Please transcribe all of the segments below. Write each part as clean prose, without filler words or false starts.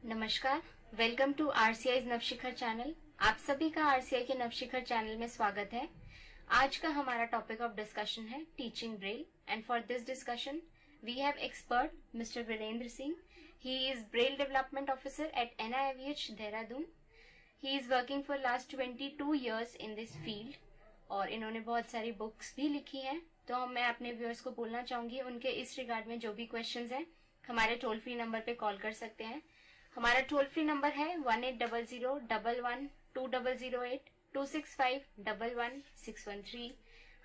नमस्कार, welcome to RCI नवशिखर channel. आप सभी का आरसीआई के नवशिखर चैनल में स्वागत है। आज का हमारा टॉपिक ऑफ डिस्कशन है teaching Braille and for this discussion we have expert mister Virendra Singh. He is Braille development officer at NIVH Dehradun. He is working for last 22 years in this field और इन्होंने बहुत सारी बुक्स भी लिखी हैं। तो मैं अपने व्यूअर्स को बोलना चाहूंगी उनके इस रिगार्ड में जो भी क्वेश्चंस हैं हमारे टोल फ्री नंबर पे कॉल कर सकते हैं। हमारा टोल फ्री नंबर है 1800112008 265111613।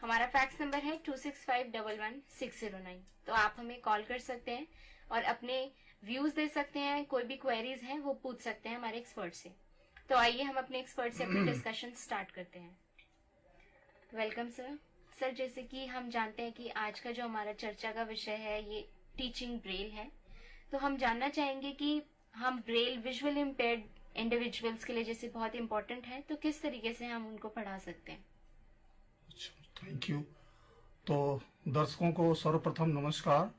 हमारा फैक्स नंबर है 265111609। तो आप हमें कॉल कर सकते हैं और अपने व्यूज दे सकते हैं। कोई भी क्वेरीज हैं वो पूछ सकते हैं हमारे एक्सपर्ट से। तो आइए हम अपने एक्सपर्ट से अपनी डिस्कशन स्टार्ट करते हैं। Welcome sir. सर, जैसे कि हम जानते हैं कि आज का जो हमारा चर्चा का विषय है ये टीचिंग ब्रेल है, तो हम जानना चाहेंगे कि हम ब्रेल विजुअल इम्पेयर्ड इंडिविजुअल्स के लिए जैसे बहुत इम्पोर्टेंट है, तो किस तरीके से हम उनको पढ़ा सकते हैं। अच्छा, थैंक यू। तो दर्शकों को सर्वप्रथम नमस्कार।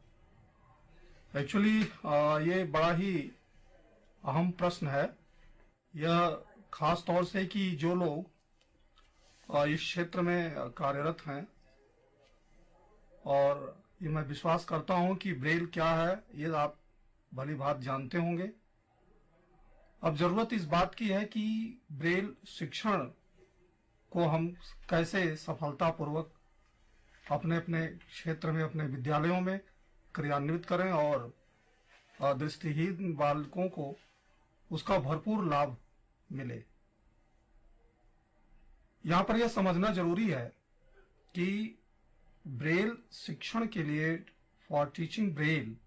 एक्चुअली ये बड़ा ही अहम प्रश्न है, यह खास तौर से कि जो लोग इस क्षेत्र में कार्यरत हैं, और ये मैं विश्वास करता हूं कि ब्रेल क्या है ये आप भली भांति जानते होंगे। अब जरूरत इस बात की है कि ब्रेल शिक्षण को हम कैसे सफलतापूर्वक अपने अपने क्षेत्र में, अपने विद्यालयों में क्रियान्वित करें और दृष्टिहीन बालकों को उसका भरपूर लाभ मिले। यहां पर यह समझना जरूरी है कि ब्रेल शिक्षण के लिए, फॉर टीचिंग ब्रेल,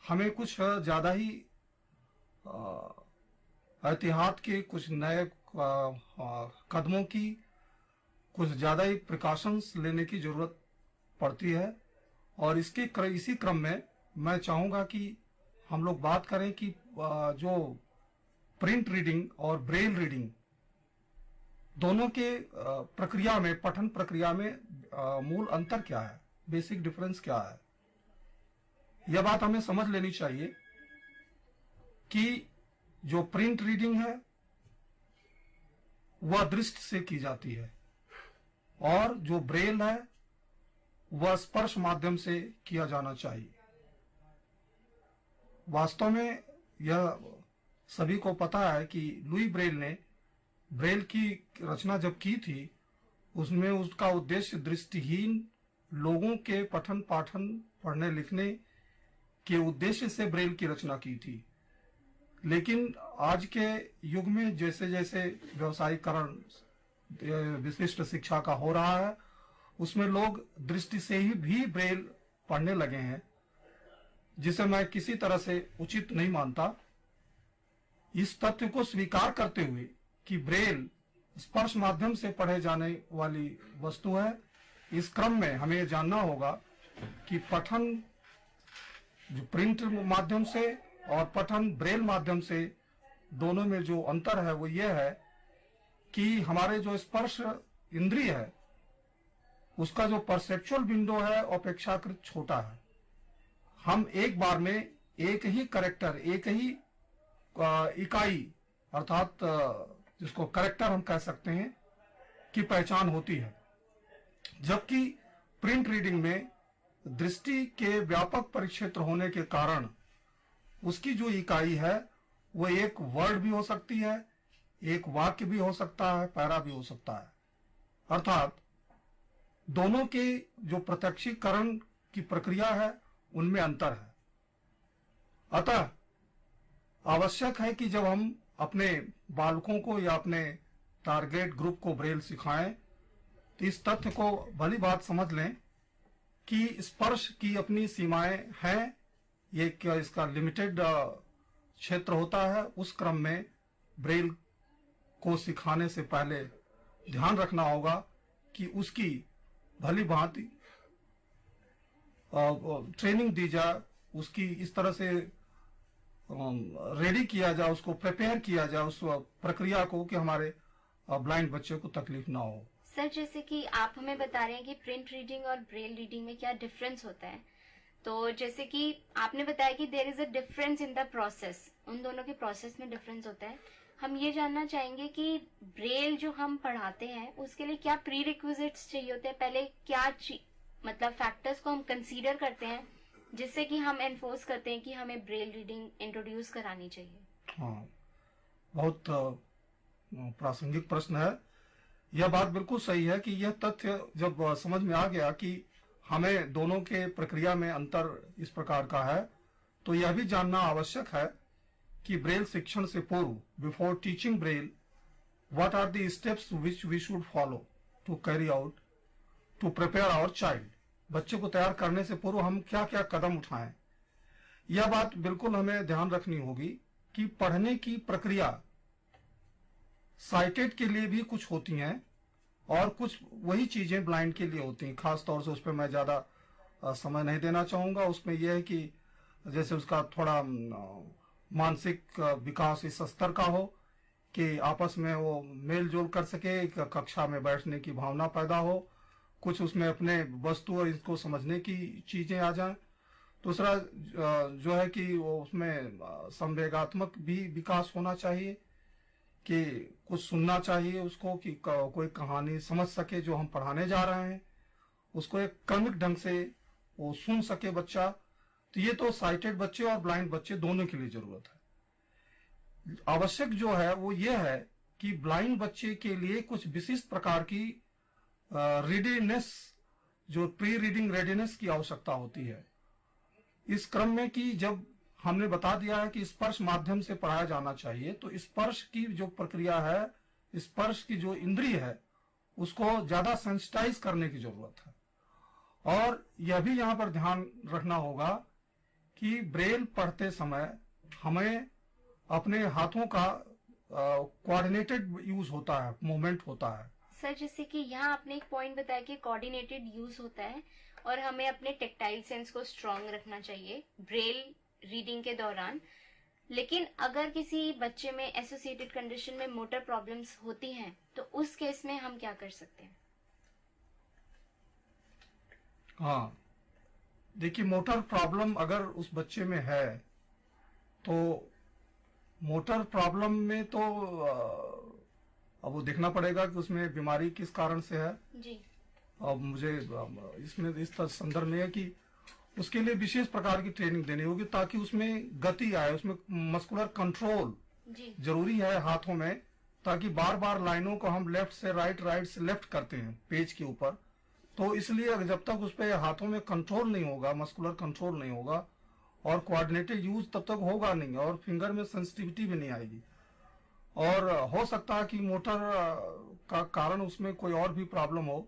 हमें कुछ ज्यादा ही एहतियात के, कुछ नए कदमों की, कुछ ज्यादा ही प्रिकॉशंस लेने की जरूरत पड़ती है। और इसी क्रम में मैं चाहूंगा कि हम लोग बात करें कि जो प्रिंट रीडिंग और ब्रेल रीडिंग दोनों के प्रक्रिया में, पठन प्रक्रिया में मूल अंतर क्या है, बेसिक डिफरेंस क्या है। यह बात हमें समझ लेनी चाहिए कि जो प्रिंट रीडिंग है वह दृष्टि से की जाती है और जो ब्रेल है वह स्पर्श माध्यम से किया जाना चाहिए। वास्तव में यह सभी को पता है कि लुई ब्रेल ने ब्रेल की रचना जब की थी, उसमें उसका उद्देश्य दृष्टिहीन लोगों के पठन पाठन, पढ़ने लिखने के उद्देश्य से ब्रेल की रचना की थी। लेकिन आज के युग में जैसे जैसे व्यवसायीकरण विशिष्ट शिक्षा का हो रहा है, उसमें लोग दृष्टि से ही भी ब्रेल पढ़ने लगे हैं, जिसे मैं किसी तरह से उचित नहीं मानता। इस तथ्य को स्वीकार करते हुए कि ब्रेल स्पर्श माध्यम से पढ़े जाने वाली वस्तु है, इस क्रम में हमें जानना होगा कि पठन जो प्रिंट माध्यम से और पठन ब्रेल माध्यम से, दोनों में जो अंतर है वो ये है कि हमारे जो स्पर्श इंद्रिय है उसका जो परसेप्चुअल विंडो है अपेक्षाकृत छोटा है। हम एक बार में एक ही करेक्टर, एक ही इकाई, अर्थात जिसको करेक्टर हम कह सकते हैं, की पहचान होती है। जबकि प्रिंट रीडिंग में दृष्टि के व्यापक परिक्षेत्र होने के कारण उसकी जो इकाई है वो एक वर्ड भी हो सकती है, एक वाक्य भी हो सकता है, पैरा भी हो सकता है। अर्थात दोनों के जो प्रत्यक्षीकरण की प्रक्रिया है उनमें अंतर है। अतः आवश्यक है कि जब हम अपने बालकों को या अपने टारगेट ग्रुप को ब्रेल सिखाएं तो इस तथ्य को भली बात समझ लें कि स्पर्श की अपनी सीमाएं हैं। ये क्या इसका लिमिटेड क्षेत्र होता है। उस क्रम में ब्रेल को सिखाने से पहले ध्यान रखना होगा कि उसकी भली भांति ट्रेनिंग दी जाए, उसकी इस तरह से रेडी किया जाए, उसको प्रिपेयर किया जाए उस प्रक्रिया को कि हमारे ब्लाइंड बच्चे को तकलीफ ना हो। सर, जैसे कि आप हमें बता रहे हैं कि प्रिंट रीडिंग और ब्रेल रीडिंग में क्या डिफरेंस होता है, तो जैसे कि आपने बताया कि there is a difference in the process, उन दोनों के प्रोसेस में डिफरेंस होता है। हम ये जानना चाहेंगे कि ब्रेल जो हम पढ़ाते हैं उसके लिए क्या प्री रिक्विजिट्स चाहिए होते हैं, पहले क्या मतलब फैक्टर्स को हम कंसीडर करते हैं जिससे कि हम एनफोर्स करते हैं कि हमें ब्रेल रीडिंग इंट्रोड्यूस करानी चाहिए। हाँ, बहुत प्रासंगिक प्रश्न है। यह बात बिल्कुल सही है कि यह तथ्य जब समझ में आ गया कि हमें दोनों के प्रक्रिया में अंतर इस प्रकार का है, तो यह भी जानना आवश्यक है कि ब्रेल शिक्षण से पूर्व, before teaching Braille, what are the steps which we should follow to carry out to prepare our child. बच्चे को तैयार करने से पूर्व हम क्या क्या कदम उठाएं। यह बात बिल्कुल हमें ध्यान रखनी होगी कि पढ़ने की प्रक्रिया साइटेड के लिए भी कुछ होती हैं और कुछ वही चीजें ब्लाइंड के लिए होती हैं। खास तौर से उस पर मैं ज्यादा समय नहीं देना चाहूंगा। उसमें यह है कि जैसे उसका थोड़ा मानसिक विकास इस स्तर का हो कि आपस में वो मेल जोल कर सके, कक्षा में बैठने की भावना पैदा हो, कुछ उसमें अपने वस्तु और इसको समझने की चीजें आ जाएं। दूसरा जो है कि वो उसमें संवेगात्मक भी विकास होना चाहिए कि कुछ सुनना चाहिए उसको, कि कोई कहानी समझ सके जो हम पढ़ाने जा रहे हैं, उसको एक क्रमिक ढंग से वो सुन सके बच्चा। तो ये तो साइटेड बच्चे और ब्लाइंड बच्चे दोनों के लिए जरूरत है। आवश्यक जो है वो ये है कि ब्लाइंड बच्चे के लिए कुछ विशिष्ट प्रकार की रेडीनेस, जो प्री रीडिंग रेडीनेस की आवश्यकता होती है। इस क्रम में कि जब हमने बता दिया है कि स्पर्श माध्यम से पढ़ाया जाना चाहिए, तो स्पर्श की जो प्रक्रिया है, स्पर्श की जो इंद्रिय है, उसको ज्यादा सेंसिटाइज करने की जरूरत है। और यह भी यहाँ पर ध्यान रखना होगा कि ब्रेल पढ़ते समय हमें अपने हाथों का कोऑर्डिनेटेड यूज होता है, मूवमेंट होता है। सर, जैसे कि यहाँ आपने एक पॉइंट बताया कि कोऑर्डिनेटेड यूज होता है और हमें अपने टेक्टाइल सेंस को स्ट्रांग रखना चाहिए ब्रेल रीडिंग के दौरान। लेकिन अगर किसी बच्चे में एसोसिएटेड कंडीशन में मोटर प्रॉब्लम्स होती हैं, तो उस केस में हम क्या कर सकते हैं? हाँ, देखिए, मोटर प्रॉब्लम अगर उस बच्चे में है तो मोटर प्रॉब्लम में तो अब वो देखना पड़ेगा कि उसमें बीमारी किस कारण से है जी। अब मुझे इसमें इस संदर्भ में है कि उसके लिए विशेष प्रकार की ट्रेनिंग देनी होगी ताकि उसमें गति आए, उसमें मस्कुलर कंट्रोल जरूरी है हाथों में, ताकि बार बार लाइनों को हम लेफ्ट से राइट, राइट से लेफ्ट करते हैं पेज के ऊपर। तो इसलिए जब तक उस पर हाथों में कंट्रोल नहीं होगा, मस्कुलर कंट्रोल नहीं होगा और कोऑर्डिनेटेड यूज तब तक होगा नहीं और फिंगर में सेंसिटिविटी भी नहीं आएगी। और हो सकता है कि मोटर का कारण उसमें कोई और भी प्रॉब्लम हो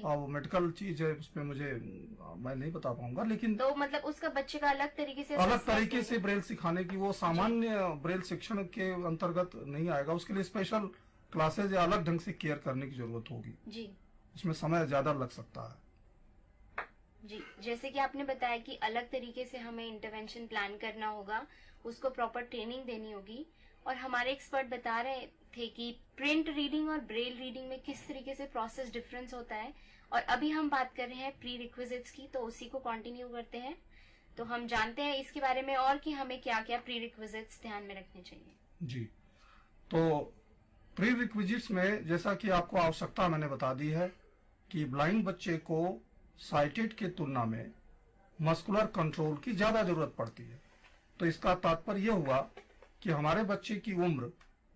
और मेडिकल चीज है, उसमें मैं नहीं बता पाऊंगा। लेकिन तो मतलब उसका बच्चे का अलग तरीके से ब्रेल सिखाने की, वो सामान्य ब्रेल शिक्षण के अंतर्गत नहीं आएगा। उसके लिए स्पेशल क्लासेज या अलग ढंग से केयर करने की जरूरत होगी जी। उसमें समय ज्यादा लग सकता है जी। जैसे कि आपने बताया कि अलग तरीके से हमें इंटरवेंशन प्लान करना होगा, उसको प्रॉपर ट्रेनिंग देनी होगी। और हमारे एक्सपर्ट बता रहे थे कि प्रिंट रीडिंग और ब्रेल रीडिंग में किस तरीके से प्रोसेस डिफरेंस होता है। और अभी हम बात कर रहे हैं प्री रिक्विजिट्स की, तो उसी को कंटिन्यू करते हैं। तो हम जानते हैं इसके बारे में और कि हमें क्या क्या प्री रिक्विजिट्स ध्यान में रखने चाहिए। जी, तो प्री रिक्विजिट्स में जैसा कि आपको आवश्यकता मैंने बता दी है कि ब्लाइंड बच्चे को साइटेड के तुलना में मस्कुलर कंट्रोल की ज्यादा जरूरत पड़ती है। तो इसका तात्पर्य यह हुआ कि हमारे बच्चे की उम्र,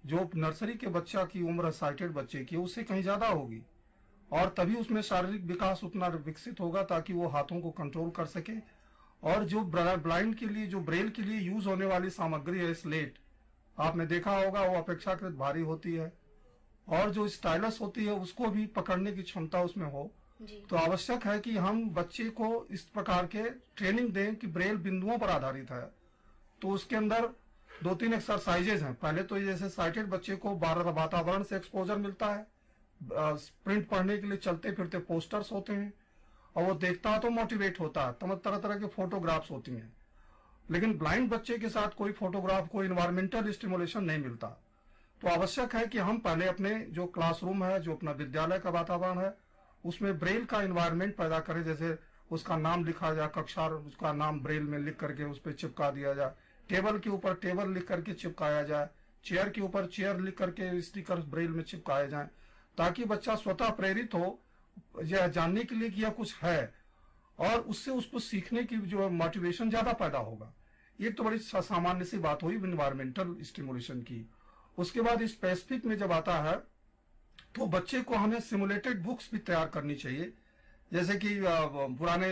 जो नर्सरी के बच्चा की उम्र साइटेड बच्चे की, उससे कहीं ज्यादा होगी और तभी उसमें शारीरिक विकास उतना विकसित होगा ताकि वो हाथों को कंट्रोल कर सके। और जो ब्लाइंड के लिए, जो ब्रेल के लिए यूज होने वाली सामग्री है, स्लेट, आपने देखा होगा वो अपेक्षाकृत भारी होती है और जो स्टाइलस होती है उसको भी पकड़ने की क्षमता उसमें हो। तो आवश्यक है कि हम बच्चे को इस प्रकार के ट्रेनिंग दें कि ब्रेल बिंदुओं पर आधारित है। तो उसके अंदर 2-3 एक्सरसाइजेज हैं। पहले तो जैसे साइटेड बच्चे को वातावरण से एक्सपोजर मिलता है, प्रिंट पढ़ने के लिए चलते फिरते पोस्टर्स होते हैं और वो देखता है तो मोटिवेट होता है, तरह तरह के फोटोग्राफ्स होती हैं। लेकिन ब्लाइंड बच्चे के साथ कोई फोटोग्राफ, कोई इन्वायरमेंटल स्टिमुलेशन नहीं मिलता। तो आवश्यक है कि हम पहले अपने जो क्लासरूम है, जो अपना विद्यालय का वातावरण है, उसमें ब्रेल का इन्वायरमेंट पैदा करें। जैसे उसका नाम लिखा जाए, कक्षा उसका नाम ब्रेल में लिख करके उस पर चिपका दिया जाए, टेबल के ऊपर टेबल लिख करके चिपकाया जाए, चेयर के ऊपर चेयर लिख करके स्टिकर ब्रेल में चिपकाए जाए, ताकि बच्चा स्वतः प्रेरित हो यह जानने के लिए कि यह कुछ है, और उससे उसको सीखने की जो मोटिवेशन ज्यादा पैदा होगा। ये तो बड़ी सामान्य सी बात हुई इन्वायरमेंटल स्टिमुलेशन की। उसके बाद स्पेसिफिक में जब आता है तो बच्चे को हमें सिमुलेटेड बुक्स भी तैयार करनी चाहिए, जैसे कि पुराने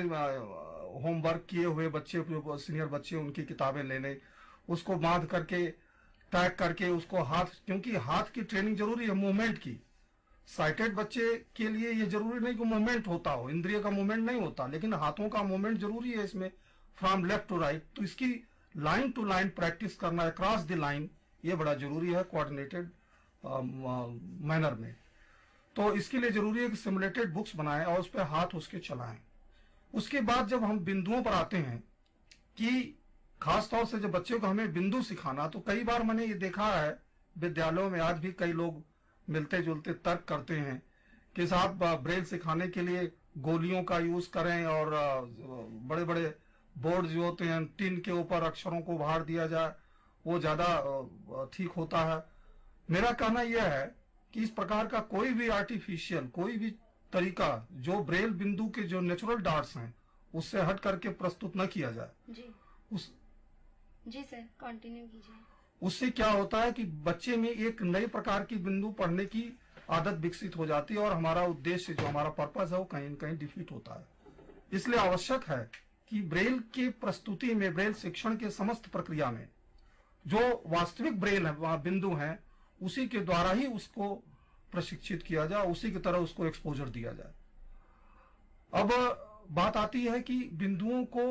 होमवर्क किए हुए बच्चे, सीनियर बच्चे, उनकी किताबें ले लें, उसको बांध करके टैग करके उसको हाथ, क्योंकि हाथ की ट्रेनिंग जरूरी है मूवमेंट की। साइटेड बच्चे के लिए ये जरूरी नहीं कि मूवमेंट होता हो, इंद्रिय का मूवमेंट नहीं होता, लेकिन हाथों का मूवमेंट जरूरी है इसमें, फ्रॉम लेफ्ट टू राइट। तो इसकी लाइन टू लाइन प्रैक्टिस करना है, क्रॉस द लाइन, ये बड़ा जरूरी है कोऑर्डिनेटेड मैनर में। तो इसके लिए जरूरी है कि सिमुलेटेड बुक्स बनाएं और उस पर हाथ उसके चलाएं। उसके बाद जब हम बिंदुओं पर आते हैं कि खासतौर से जब बच्चे को हमें बिंदु सिखाना, तो कई बार मैंने ये देखा है विद्यालयों में, आज भी कई लोग मिलते जुलते तर्क करते हैं कि साहब ब्रेल सिखाने के लिए गोलियों का यूज करें और बड़े बड़े बोर्ड जो होते हैं टिन के ऊपर अक्षरों को उभार दिया जाए, वो ज्यादा ठीक होता है। मेरा कहना यह है कि इस प्रकार का कोई भी आर्टिफिशियल, कोई भी तरीका जो ब्रेल बिंदु के जो नेचुरल डॉट्स हैं उससे हट करके प्रस्तुत न किया जाए। जी सर, कंटिन्यू कीजिए। उससे क्या होता है कि बच्चे में एक नए प्रकार की बिंदु पढ़ने की आदत विकसित हो जाती है और हमारा उद्देश्य, जो हमारा पर्पस है, वो कहीं न कहीं डिफीट होता है। इसलिए आवश्यक है कि ब्रेल के प्रस्तुति में, ब्रेल शिक्षण के समस्त प्रक्रिया में जो वास्तविक ब्रेल है, वहां बिंदु हैं, उसी के द्वारा ही उसको प्रशिक्षित किया जाए, उसी की तरह उसको एक्सपोजर दिया जाए। अब बात आती है कि बिंदुओं को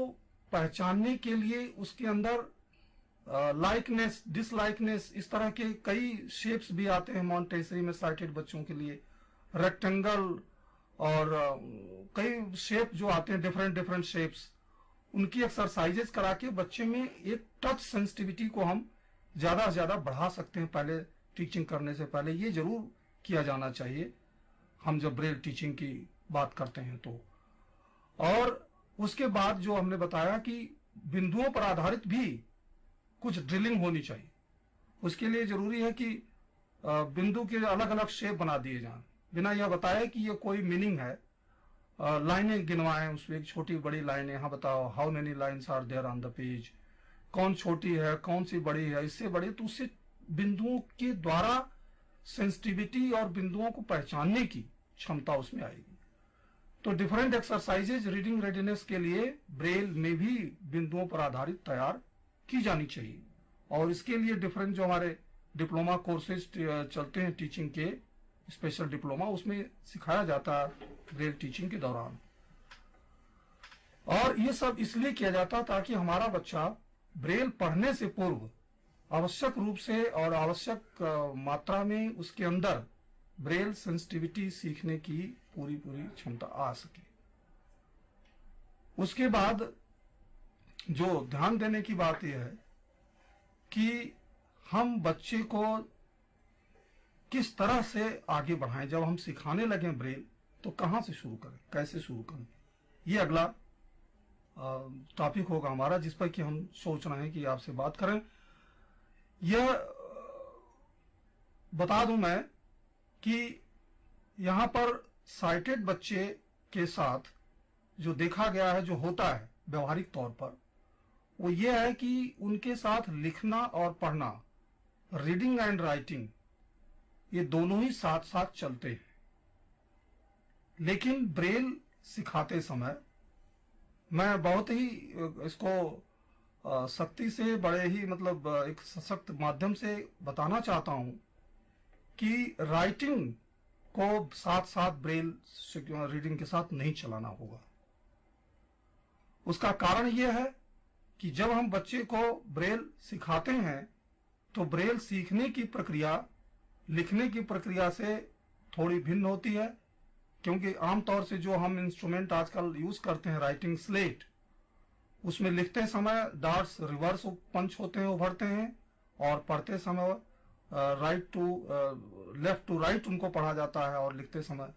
पहचानने के लिए उसके अंदर लाइकनेस, डिसलाइकनेस, इस तरह के कई शेप्स भी आते हैं मॉन्टेसरी में साइटेड बच्चों के लिए, रेक्टेंगल और कई शेप जो आते हैं, डिफरेंट डिफरेंट शेप्स, उनकी एक्सरसाइजेस करा के बच्चे में एक टच सेंसिटिविटी को हम ज्यादा से ज्यादा बढ़ा सकते हैं। पहले टीचिंग करने से पहले ये जरूर किया जाना चाहिए हम जब ब्रेल टीचिंग की बात करते हैं तो। और उसके बाद जो हमने बताया कि बिंदुओं पर आधारित भी कुछ ड्रिलिंग होनी चाहिए। उसके लिए जरूरी है कि बिंदु के अलग अलग शेप बना दिए जाएं, बिना यह बताए कि ये कोई मीनिंग है। लाइनें गिनवाएं, उसमें एक छोटी बड़ी लाइनें, यहाँ बताओ how many lines are there on the page, कौन छोटी है, कौन सी बड़ी है, इससे बड़ी, तो उससे बिंदुओं के द्वारा सेंसिटिविटी और बिंदुओं को पहचानने की क्षमता उसमें आएगी। तो डिफरेंट एक्सरसाइजेज रीडिंग रेडीनेस के लिए ब्रेल में भी बिंदुओं पर आधारित तैयार की जानी चाहिए। और इसके लिए डिफरेंट जो हमारे डिप्लोमा कोर्सेज चलते हैं टीचिंग के, स्पेशल डिप्लोमा, उसमें सिखाया जाता है ब्रेल टीचिंग के दौरान। और ये सब इसलिए किया जाता ताकि हमारा बच्चा ब्रेल पढ़ने से पूर्व आवश्यक रूप से और आवश्यक मात्रा में उसके अंदर ब्रेल सेंसिटिविटी सीखने की पूरी क्षमता आ सके। उसके बाद जो ध्यान देने की बात यह है कि हम बच्चे को किस तरह से आगे बढ़ाएं। जब हम सिखाने लगे ब्रेल तो कहां से शुरू करें, कैसे शुरू करें, ये अगला टॉपिक होगा हमारा, जिस पर कि हम सोच रहे हैं कि आपसे बात करें। यह बता दूं मैं कि यहां पर साइटेड बच्चे के साथ जो देखा गया है, जो होता है व्यवहारिक तौर पर, वो ये है कि उनके साथ लिखना और पढ़ना, रीडिंग एंड राइटिंग, ये दोनों ही साथ साथ चलते हैं। लेकिन ब्रेल सिखाते समय मैं बहुत ही इसको सख्ती से, बड़े ही मतलब एक सशक्त माध्यम से बताना चाहता हूं कि राइटिंग को साथ साथ ब्रेल रीडिंग के साथ नहीं चलाना होगा। उसका कारण यह है कि जब हम बच्चे को ब्रेल सिखाते हैं तो ब्रेल सीखने की प्रक्रिया लिखने की प्रक्रिया से थोड़ी भिन्न होती है, क्योंकि आमतौर से जो हम इंस्ट्रूमेंट आजकल यूज करते हैं, राइटिंग स्लेट, उसमें लिखते समय डॉट्स रिवर्स पंच होते हैं, उभरते हैं, और पढ़ते समय right to left to right उनको पढ़ा जाता है, और लिखते समय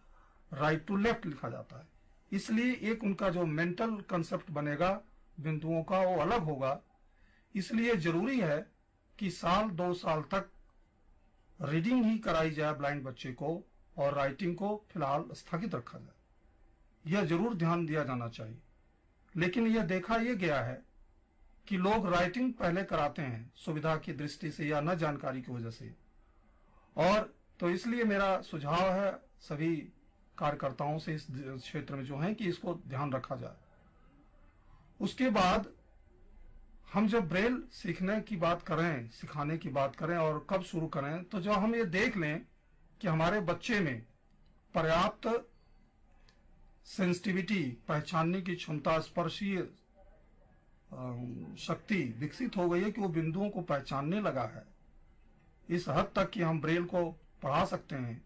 राइट टू लेफ्ट लिखा जाता है। इसलिए एक उनका जो मेंटल कंसेप्ट बनेगा बिंदुओं का, वो अलग होगा। इसलिए जरूरी है कि साल 2 साल तक रीडिंग ही कराई जाए ब्लाइंड बच्चे को और राइटिंग को फिलहाल स्थगित रखा जाए। यह जरूर ध्यान दिया जाना चाहिए। लेकिन यह देखा यह गया है कि लोग राइटिंग पहले कराते हैं सुविधा की दृष्टि से या न जानकारी की वजह से। और तो इसलिए मेरा सुझाव है सभी कार्यकर्ताओं से इस क्षेत्र में जो है कि इसको ध्यान रखा जाए। उसके बाद हम जब ब्रेल सीखने की बात करें, सिखाने की बात करें और कब शुरू करें, तो जब हम ये देख लें कि हमारे बच्चे में पर्याप्त सेंसिटिविटी, पहचानने की क्षमता, स्पर्शीय शक्ति विकसित हो गई है कि वो बिंदुओं को पहचानने लगा है इस हद तक कि हम ब्रेल को पढ़ा सकते हैं,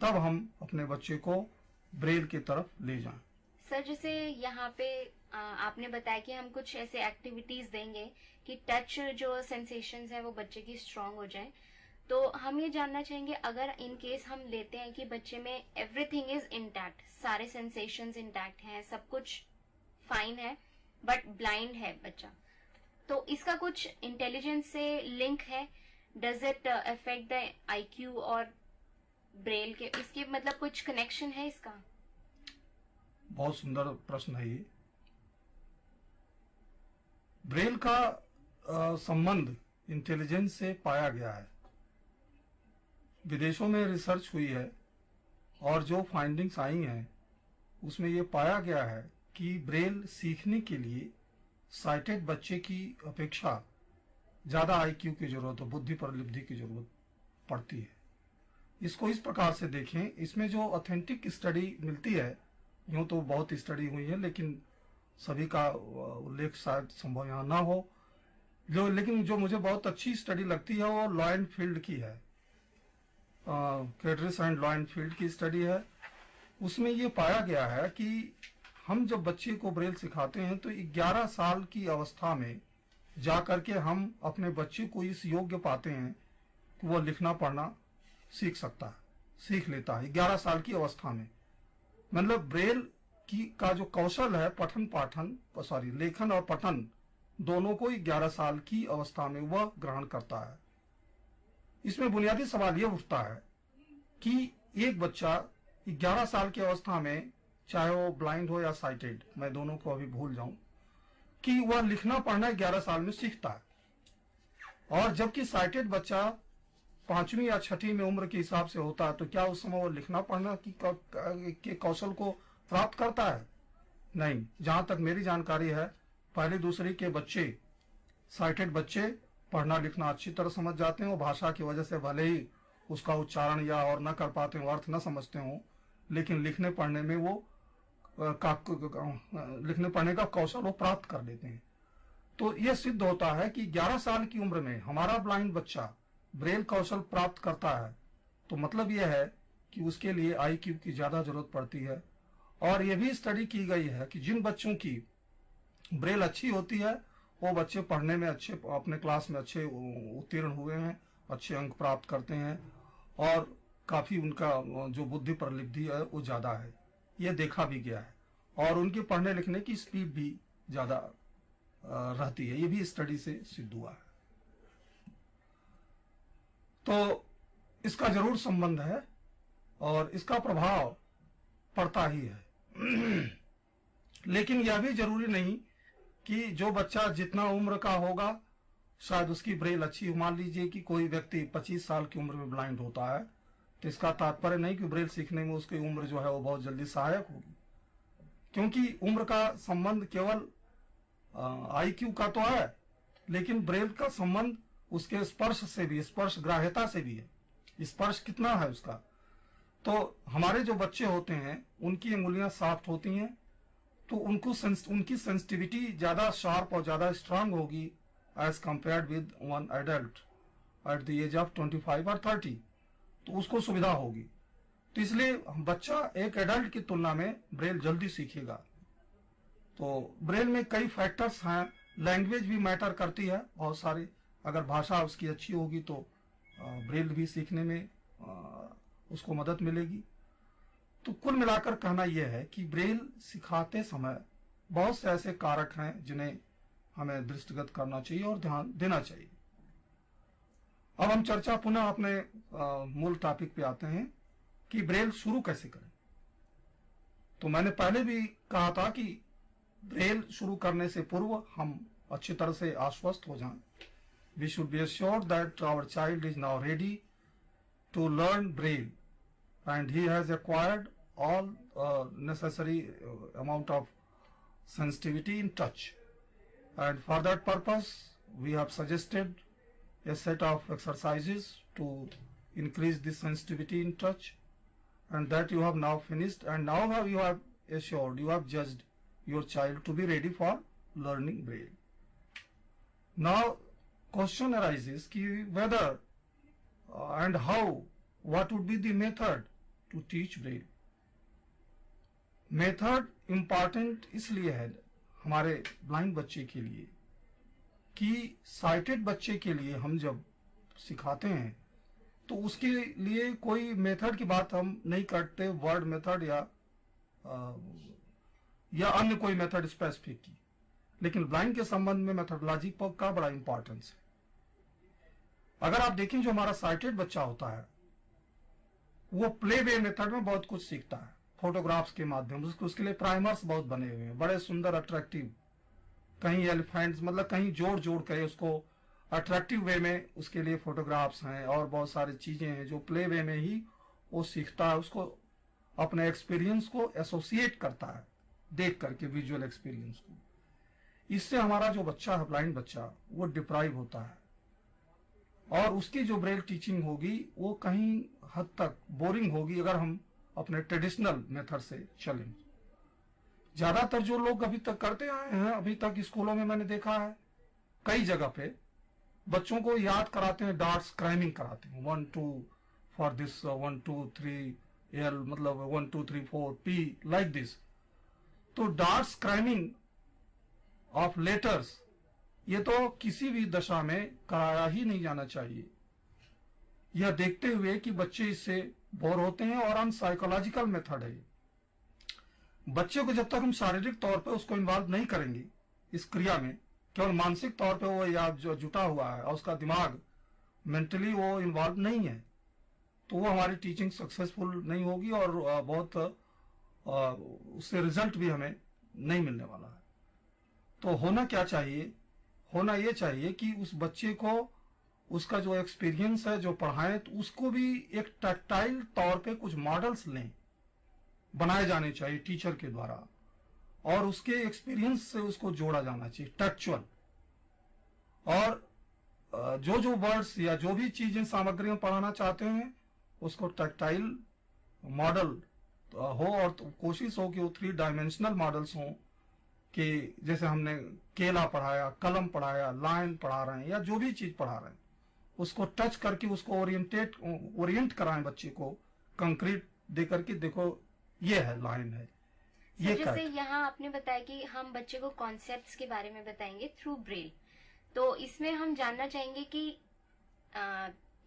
तब हम अपने बच्चे को ब्रेल की तरफ ले जाएं। सर, जैसे यहाँ पे आपने बताया कि हम कुछ ऐसे एक्टिविटीज देंगे कि टच जो सेंसेशंस है वो बच्चे की स्ट्रांग हो जाए, तो हम ये जानना चाहेंगे अगर इन केस हम लेते हैं कि बच्चे में एवरीथिंग इज इंटैक्ट, सारे सेंसेशंस इंटैक्ट हैं, सब कुछ फाइन है, बट ब्लाइंड है बच्चा, तो इसका कुछ इंटेलिजेंस से लिंक है? Does it affect the IQ और ब्रेल के, इसके मतलब कुछ कनेक्शन है इसका? बहुत सुंदर प्रश्न है ये। ब्रेल का संबंध इंटेलिजेंस से पाया गया है। विदेशों में रिसर्च हुई है और जो फाइंडिंग्स आई हैं उसमें ये पाया गया है कि ब्रेल सीखने के लिए साइटेड बच्चे की अपेक्षा ज्यादा IQ की जरूरत हो, बुद्धि परिलब्धि की जरूरत पड़ती है। इसको इस प्रकार से देखें, इसमें जो ऑथेंटिक स्टडी मिलती है, यूं तो बहुत स्टडी हुई है लेकिन सभी का उल्लेख शायद संभव यहाँ ना हो, लेकिन जो मुझे बहुत अच्छी स्टडी लगती है वो लॉयनफील्ड की है, कैटरिस एंड लॉयनफील्ड की स्टडी है। उसमें ये पाया गया है कि हम जब बच्चे को ब्रेल सिखाते हैं तो 11 साल की अवस्था में जाकर के हम अपने बच्चे को इस योग्य पाते हैं कि वो लिखना पढ़ना सीख सकता है, सीख लेता है 11 साल की अवस्था में। मतलब ब्रेल का जो कौशल है लेखन और पठन दोनों को 11 साल की अवस्था में वह ग्रहण करता है। इसमें बुनियादी सवाल यह उठता है कि एक बच्चा 11 साल की अवस्था में, चाहे वो ब्लाइंड हो या साइटेड, मैं दोनों को अभी भूल जाऊं, कि वह लिखना पढ़ना 11 साल में सीखता है। और जबकि साइटेड बच्चा 5वीं या 6वीं में उम्र के हिसाब से होता है, तो क्या उस समय वो लिखना पढ़ना के कौशल को प्राप्त करता है? नहीं। जहां तक मेरी जानकारी है, पहली दूसरी के बच्चे, साइटेड बच्चे पढ़ना लिखना अच्छी तरह समझ जाते हैं। वो भाषा की वजह से भले ही उसका उच्चारण या और न कर पाते हो, अर्थ न समझते हो, लेकिन लिखने पढ़ने में वो लिखने पढ़ने का कौशल वो प्राप्त कर लेते हैं। तो यह सिद्ध होता है कि 11 साल की उम्र में हमारा ब्लाइंड बच्चा ब्रेल कौशल प्राप्त करता है, तो मतलब यह है कि उसके लिए IQ की ज्यादा जरूरत पड़ती है। और यह भी स्टडी की गई है कि जिन बच्चों की ब्रेल अच्छी होती है वो बच्चे पढ़ने में अच्छे, अपने क्लास में अच्छे उत्तीर्ण हुए हैं, अच्छे अंक प्राप्त करते हैं और काफी उनका जो बुद्धि परिलब्धि है वो ज्यादा है, यह देखा भी गया है। और उनके पढ़ने लिखने की स्पीड भी ज्यादा रहती है, ये भी स्टडी से सिद्ध हुआ है। तो इसका जरूर संबंध है और इसका प्रभाव पड़ता ही है। लेकिन यह भी जरूरी नहीं कि जो बच्चा जितना उम्र का होगा शायद उसकी ब्रेल अच्छी हो। मान लीजिए कि कोई व्यक्ति 25 साल की उम्र में ब्लाइंड होता है, तो इसका तात्पर्य नहीं कि ब्रेल सीखने में उसकी उम्र जो है वो बहुत जल्दी सहायक होगी, क्योंकि उम्र का संबंध केवल IQ का तो है, लेकिन ब्रेल का संबंध उसके स्पर्श से भी, स्पर्श ग्राह्यता से भी है। स्पर्श कितना है उसका। तो हमारे जो बच्चे होते हैं उनकी अंगुलियां सॉफ्ट होती हैं, तो उनकी सेंसिटिविटी ज्यादा शार्प और ज्यादा स्ट्रांग होगी as compared with one adult at the age of 25 और 30, तो उसको सुविधा होगी। तो इसलिए बच्चा एक एडल्ट की तुलना में ब्रेल जल्दी सीखेगा। तो ब्रेल में कई फैक्टर्स हैं, लैंग्वेज भी मैटर करती है बहुत सारी। अगर भाषा उसकी अच्छी होगी तो ब्रेल भी सीखने में उसको मदद मिलेगी। तो कुल मिलाकर कहना यह है कि ब्रेल सिखाते समय बहुत से ऐसे कारक हैं जिन्हें हमें दृष्टिगत करना चाहिए और ध्यान देना चाहिए। अब हम चर्चा पुनः अपने मूल टॉपिक पे आते हैं कि ब्रेल शुरू कैसे करें। तो मैंने पहले भी कहा था कि ब्रेल शुरू करने से पूर्व हम अच्छी तरह से आश्वस्त हो जाएं। We should be assured that our child is now ready to learn Braille and he has acquired all necessary amount of sensitivity in touch. And for that purpose, we have suggested a set of exercises to increase the sensitivity in touch, and that you have now finished, and now you have assured, you have judged your child to be ready for learning Braille. Now, question arises कि whether and how, what would be the method to teach Braille? Method important इसलिए है हमारे blind बच्चे के लिए कि cited बच्चे के लिए हम जब सिखाते हैं तो उसके लिए कोई मेथड की बात हम नहीं करते, वर्ड मेथड या अन्य कोई मेथड स्पेसिफिक की, लेकिन ब्लाइंड के संबंध में मेथडोलॉजी का बड़ा इंपॉर्टेंस है। अगर आप देखें जो हमारा साइटेड बच्चा होता है वो प्ले वे मेथड में बहुत कुछ सीखता है, फोटोग्राफ्स के माध्यम से। उसके लिए प्राइमर्स बहुत बने हुए हैं, बड़े सुंदर अट्रैक्टिव, कहीं एलिफेंट्स मतलब कहीं जोड़ जोड़ कर उसको अट्रैक्टिव वे में उसके लिए फोटोग्राफ्स हैं और बहुत सारी चीजें हैं जो प्ले वे में ही वो सीखता है, उसको अपने एक्सपीरियंस को एसोसिएट करता है देख करके, विजुअल एक्सपीरियंस को। इससे हमारा जो बच्चा है ब्लाइंड बच्चा वो डिप्राइव होता है और उसकी जो ब्रेल टीचिंग होगी वो कहीं हद तक बोरिंग होगी अगर हम अपने ट्रेडिशनल मेथड से चलें। ज्यादातर जो लोग अभी तक करते आए हैं, अभी तक स्कूलों में मैंने देखा है कई जगह पे बच्चों को याद कराते हैं, डॉट स्क्राइबिंग कराते हैं, 1 2 फॉर दिस, 1 2 3 एल मतलब 1 2 3 4 पी लाइक दिस। तो डॉट स्क्राइबिंग ऑफ लेटर्स ये तो किसी भी दशा में कराया ही नहीं जाना चाहिए, यह देखते हुए कि बच्चे इससे बोर होते हैं और अनसाइकोलॉजिकल मेथड है। बच्चे को जब तक हम शारीरिक तौर पर उसको इन्वॉल्व नहीं करेंगे इस क्रिया में, केवल मानसिक तौर पे वो या जो जुटा हुआ है और उसका दिमाग मेंटली वो इन्वॉल्व नहीं है, तो वो हमारी टीचिंग सक्सेसफुल नहीं होगी और बहुत उससे रिजल्ट भी हमें नहीं मिलने वाला है। तो होना क्या चाहिए? होना ये चाहिए कि उस बच्चे को उसका जो एक्सपीरियंस है जो पढ़ाएं तो उसको भी एक टैक्टाइल तौर पे कुछ मॉडल्स लें, बनाए जाने चाहिए टीचर के द्वारा और उसके एक्सपीरियंस से उसको जोड़ा जाना चाहिए टैक्चुअल। और जो जो वर्ड्स या जो भी चीजें सामग्री में पढ़ाना चाहते हैं उसको टैक्टाइल मॉडल हो और तो कोशिश हो कि वो 3 डायमेंशनल मॉडल्स हों कि जैसे हमने केला पढ़ाया, कलम पढ़ाया, लाइन पढ़ा रहे हैं या जो भी चीज पढ़ा रहे हैं उसको टच करके उसको ओरिएंट कराएं बच्चे को, कंक्रीट दे करके देखो ये है लाइन है ये। जैसे यहाँ आपने बताया कि हम बच्चे को कॉन्सेप्ट्स के बारे में बताएंगे थ्रू ब्रेल, तो इसमें हम जानना चाहेंगे कि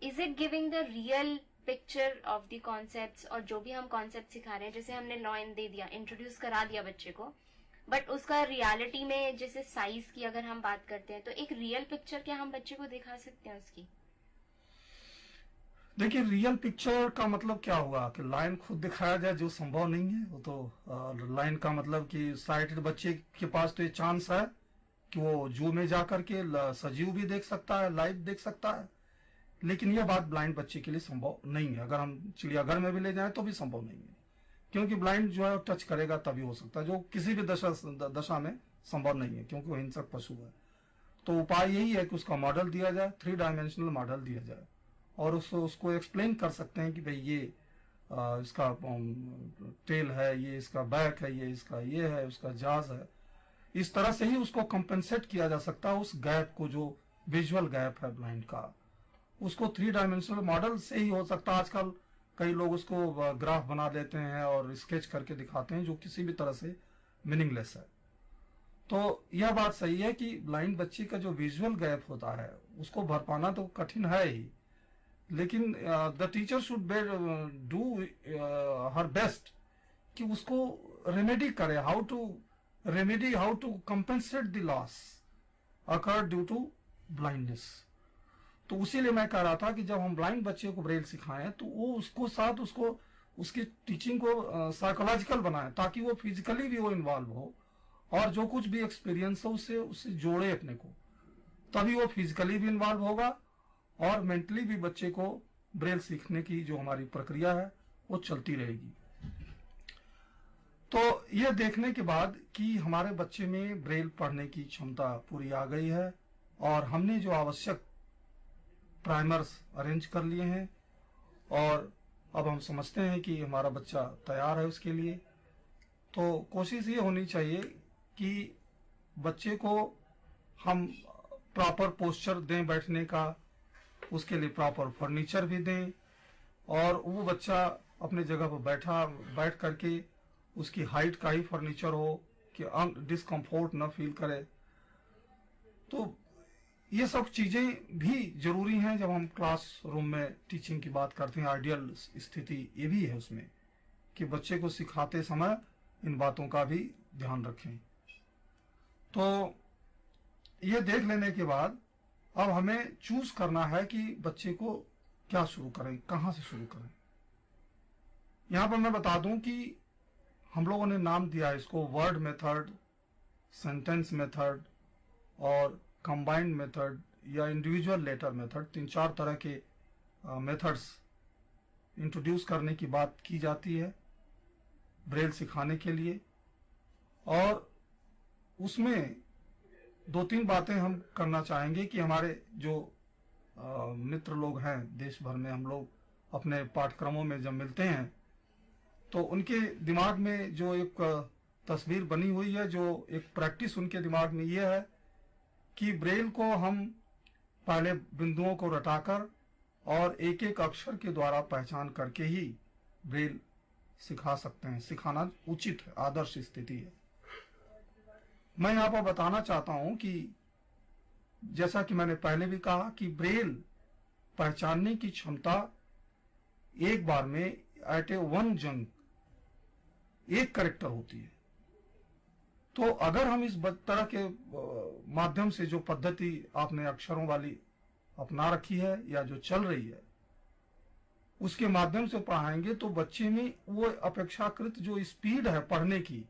is it giving the real picture of the concepts, और जो भी हम कॉन्सेप्ट सिखा रहे हैं जैसे हमने लाइन दे दिया, इंट्रोड्यूस करा दिया बच्चे को, बट उसका रियलिटी में जैसे साइज की अगर हम बात करते हैं तो एक रियल पिक्चर क्या हम बच्चे को दिखा सकते हैं उसकी? देखिए रियल पिक्चर का मतलब क्या हुआ कि लाइन खुद दिखाया जाए जो संभव नहीं है। वो तो लाइन का मतलब कि साइटेड बच्चे के पास तो ये चांस है कि वो जू में जाकर के सजीव भी देख सकता है, लाइव देख सकता है, लेकिन यह बात ब्लाइंड बच्चे के लिए संभव नहीं है। अगर हम चिड़ियाघर में भी ले जाएं तो भी संभव नहीं है, क्योंकि ब्लाइंड जो है टच करेगा तभी हो सकता है, जो किसी भी दशा में संभव नहीं है क्योंकि वो हिंसक पशु है। तो उपाय यही है कि उसका मॉडल दिया जाए, 3 डायमेंशनल मॉडल दिया जाए और उसको एक्सप्लेन कर सकते हैं कि भाई ये इसका टेल है, ये इसका बैक है, ये इसका ये है, उसका जाज है। इस तरह से ही उसको कंपेंसेट किया जा सकता है उस गैप को, जो विजुअल गैप है ब्लाइंड का, उसको 3 डायमेंशनल मॉडल से ही हो सकता है। आजकल कई लोग उसको ग्राफ बना देते हैं और स्केच करके दिखाते हैं जो किसी भी तरह से मीनिंगलेस है। तो यह बात सही है कि ब्लाइंड बच्चे का जो विजुअल गैप होता है उसको भर पाना तो कठिन है ही, लेकिन the teacher should do her best कि उसको रेमेडी करे, how to compensate the loss. Occur due to blindness. तो उसीलिए मैं कह रहा था कि जब हम ब्लाइंड बच्चे को ब्रेल सिखाएं तो वो उसको साथ उसको उसकी टीचिंग को साइकोलॉजिकल बनाएं, ताकि वो फिजिकली भी वो इन्वॉल्व हो और जो कुछ भी एक्सपीरियंस हो उससे जोड़े अपने को, तभी वो फिजिकली भी इन्वॉल्व होगा और मेंटली भी बच्चे को ब्रेल सीखने की जो हमारी प्रक्रिया है वो चलती रहेगी। तो ये देखने के बाद कि हमारे बच्चे में ब्रेल पढ़ने की क्षमता पूरी आ गई है और हमने जो आवश्यक प्राइमर्स अरेंज कर लिए हैं और अब हम समझते हैं कि हमारा बच्चा तैयार है उसके लिए, तो कोशिश ये होनी चाहिए कि बच्चे को हम प्रॉपर पोस्चर दें बैठने का, उसके लिए प्रॉपर फर्नीचर भी दें और वो बच्चा अपने जगह पर बैठ करके उसकी हाइट का ही फर्नीचर हो कि डिस्कम्फोर्ट न फील करे। तो ये सब चीजें भी जरूरी हैं जब हम क्लासरूम में टीचिंग की बात करते हैं। आइडियल स्थिति ये भी है उसमें कि बच्चे को सिखाते समय इन बातों का भी ध्यान रखें। तो ये देख लेने के बाद अब हमें चूज करना है कि बच्चे को क्या शुरू करें, कहां से शुरू करें। यहां पर मैं बता दूं कि हम लोगों ने नाम दिया इसको वर्ड मेथड, सेंटेंस मेथड और कंबाइंड मेथड या इंडिविजुअल लेटर मेथड। 3-4 तरह के मेथड्स इंट्रोड्यूस करने की बात की जाती है ब्रेल सिखाने के लिए, और उसमें 2-3 बातें हम करना चाहेंगे कि हमारे जो मित्र लोग हैं देश भर में, हम लोग अपने पाठ्यक्रमों में जब मिलते हैं तो उनके दिमाग में जो एक तस्वीर बनी हुई है, जो एक प्रैक्टिस उनके दिमाग में ये है कि ब्रेल को हम पहले बिंदुओं को रटाकर और एक एक अक्षर के द्वारा पहचान करके ही ब्रेल सिखा सकते हैं। सिखाना उचित है, आदर्श स्थिति है। मैं यहाँ पर बताना चाहता हूं कि जैसा कि मैंने पहले भी कहा कि ब्रेल पहचानने की क्षमता एक बार में एट ए वन जंग एक करेक्टर होती है। तो अगर हम इस तरह के माध्यम से जो पद्धति आपने अक्षरों वाली अपना रखी है या जो चल रही है उसके माध्यम से पढ़ाएंगे तो बच्चे में वो अपेक्षाकृत जो स्पीड है पढ़ने की,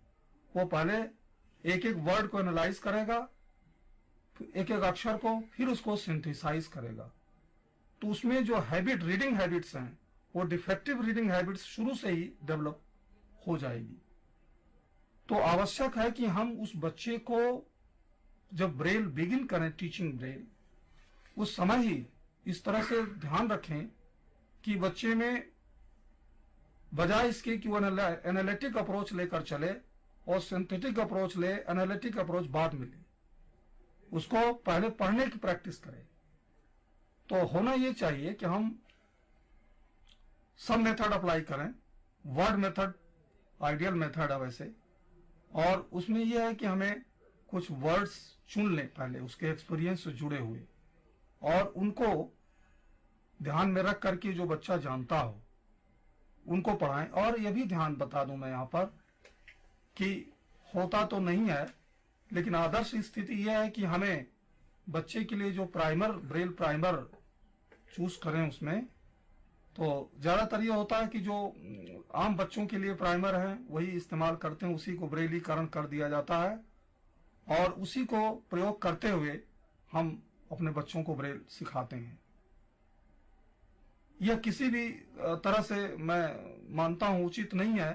वो पहले एक एक वर्ड को एनालाइज करेगा, एक एक अक्षर को, फिर उसको सिंथेसाइज करेगा। तो उसमें जो रीडिंग हैबिट्स हैं वो डिफेक्टिव रीडिंग हैबिट्स शुरू से ही डेवलप हो जाएगी। तो आवश्यक है कि हम उस बच्चे को जब ब्रेल बिगिन करें, टीचिंग ब्रेल, उस समय ही इस तरह से ध्यान रखें कि बच्चे में बजाय इसके कि वो एनालिटिक अप्रोच लेकर चले और सिंथेटिक अप्रोच ले, एनालिटिक अप्रोच बाद में ले, उसको पहले पढ़ने की प्रैक्टिस करें। तो होना ये चाहिए कि हम सब मेथड अप्लाई करें। वर्ड मेथड आइडियल मेथड है वैसे, और उसमें यह है कि हमें कुछ वर्ड्स चुन लें पहले उसके एक्सपीरियंस से जुड़े हुए और उनको ध्यान में रख करके जो बच्चा जानता हो उनको पढ़ाएं। और यह भी ध्यान बता दूं मैं यहाँ पर कि होता तो नहीं है, लेकिन आदर्श स्थिति यह है कि हमें बच्चे के लिए जो ब्रेल प्राइमर चूज करें उसमें तो ज्यादातर ये होता है कि जो आम बच्चों के लिए प्राइमर है वही इस्तेमाल करते हैं, उसी को ब्रेलीकरण कर दिया जाता है और उसी को प्रयोग करते हुए हम अपने बच्चों को ब्रेल सिखाते हैं। यह किसी भी तरह से मैं मानता हूं उचित नहीं है,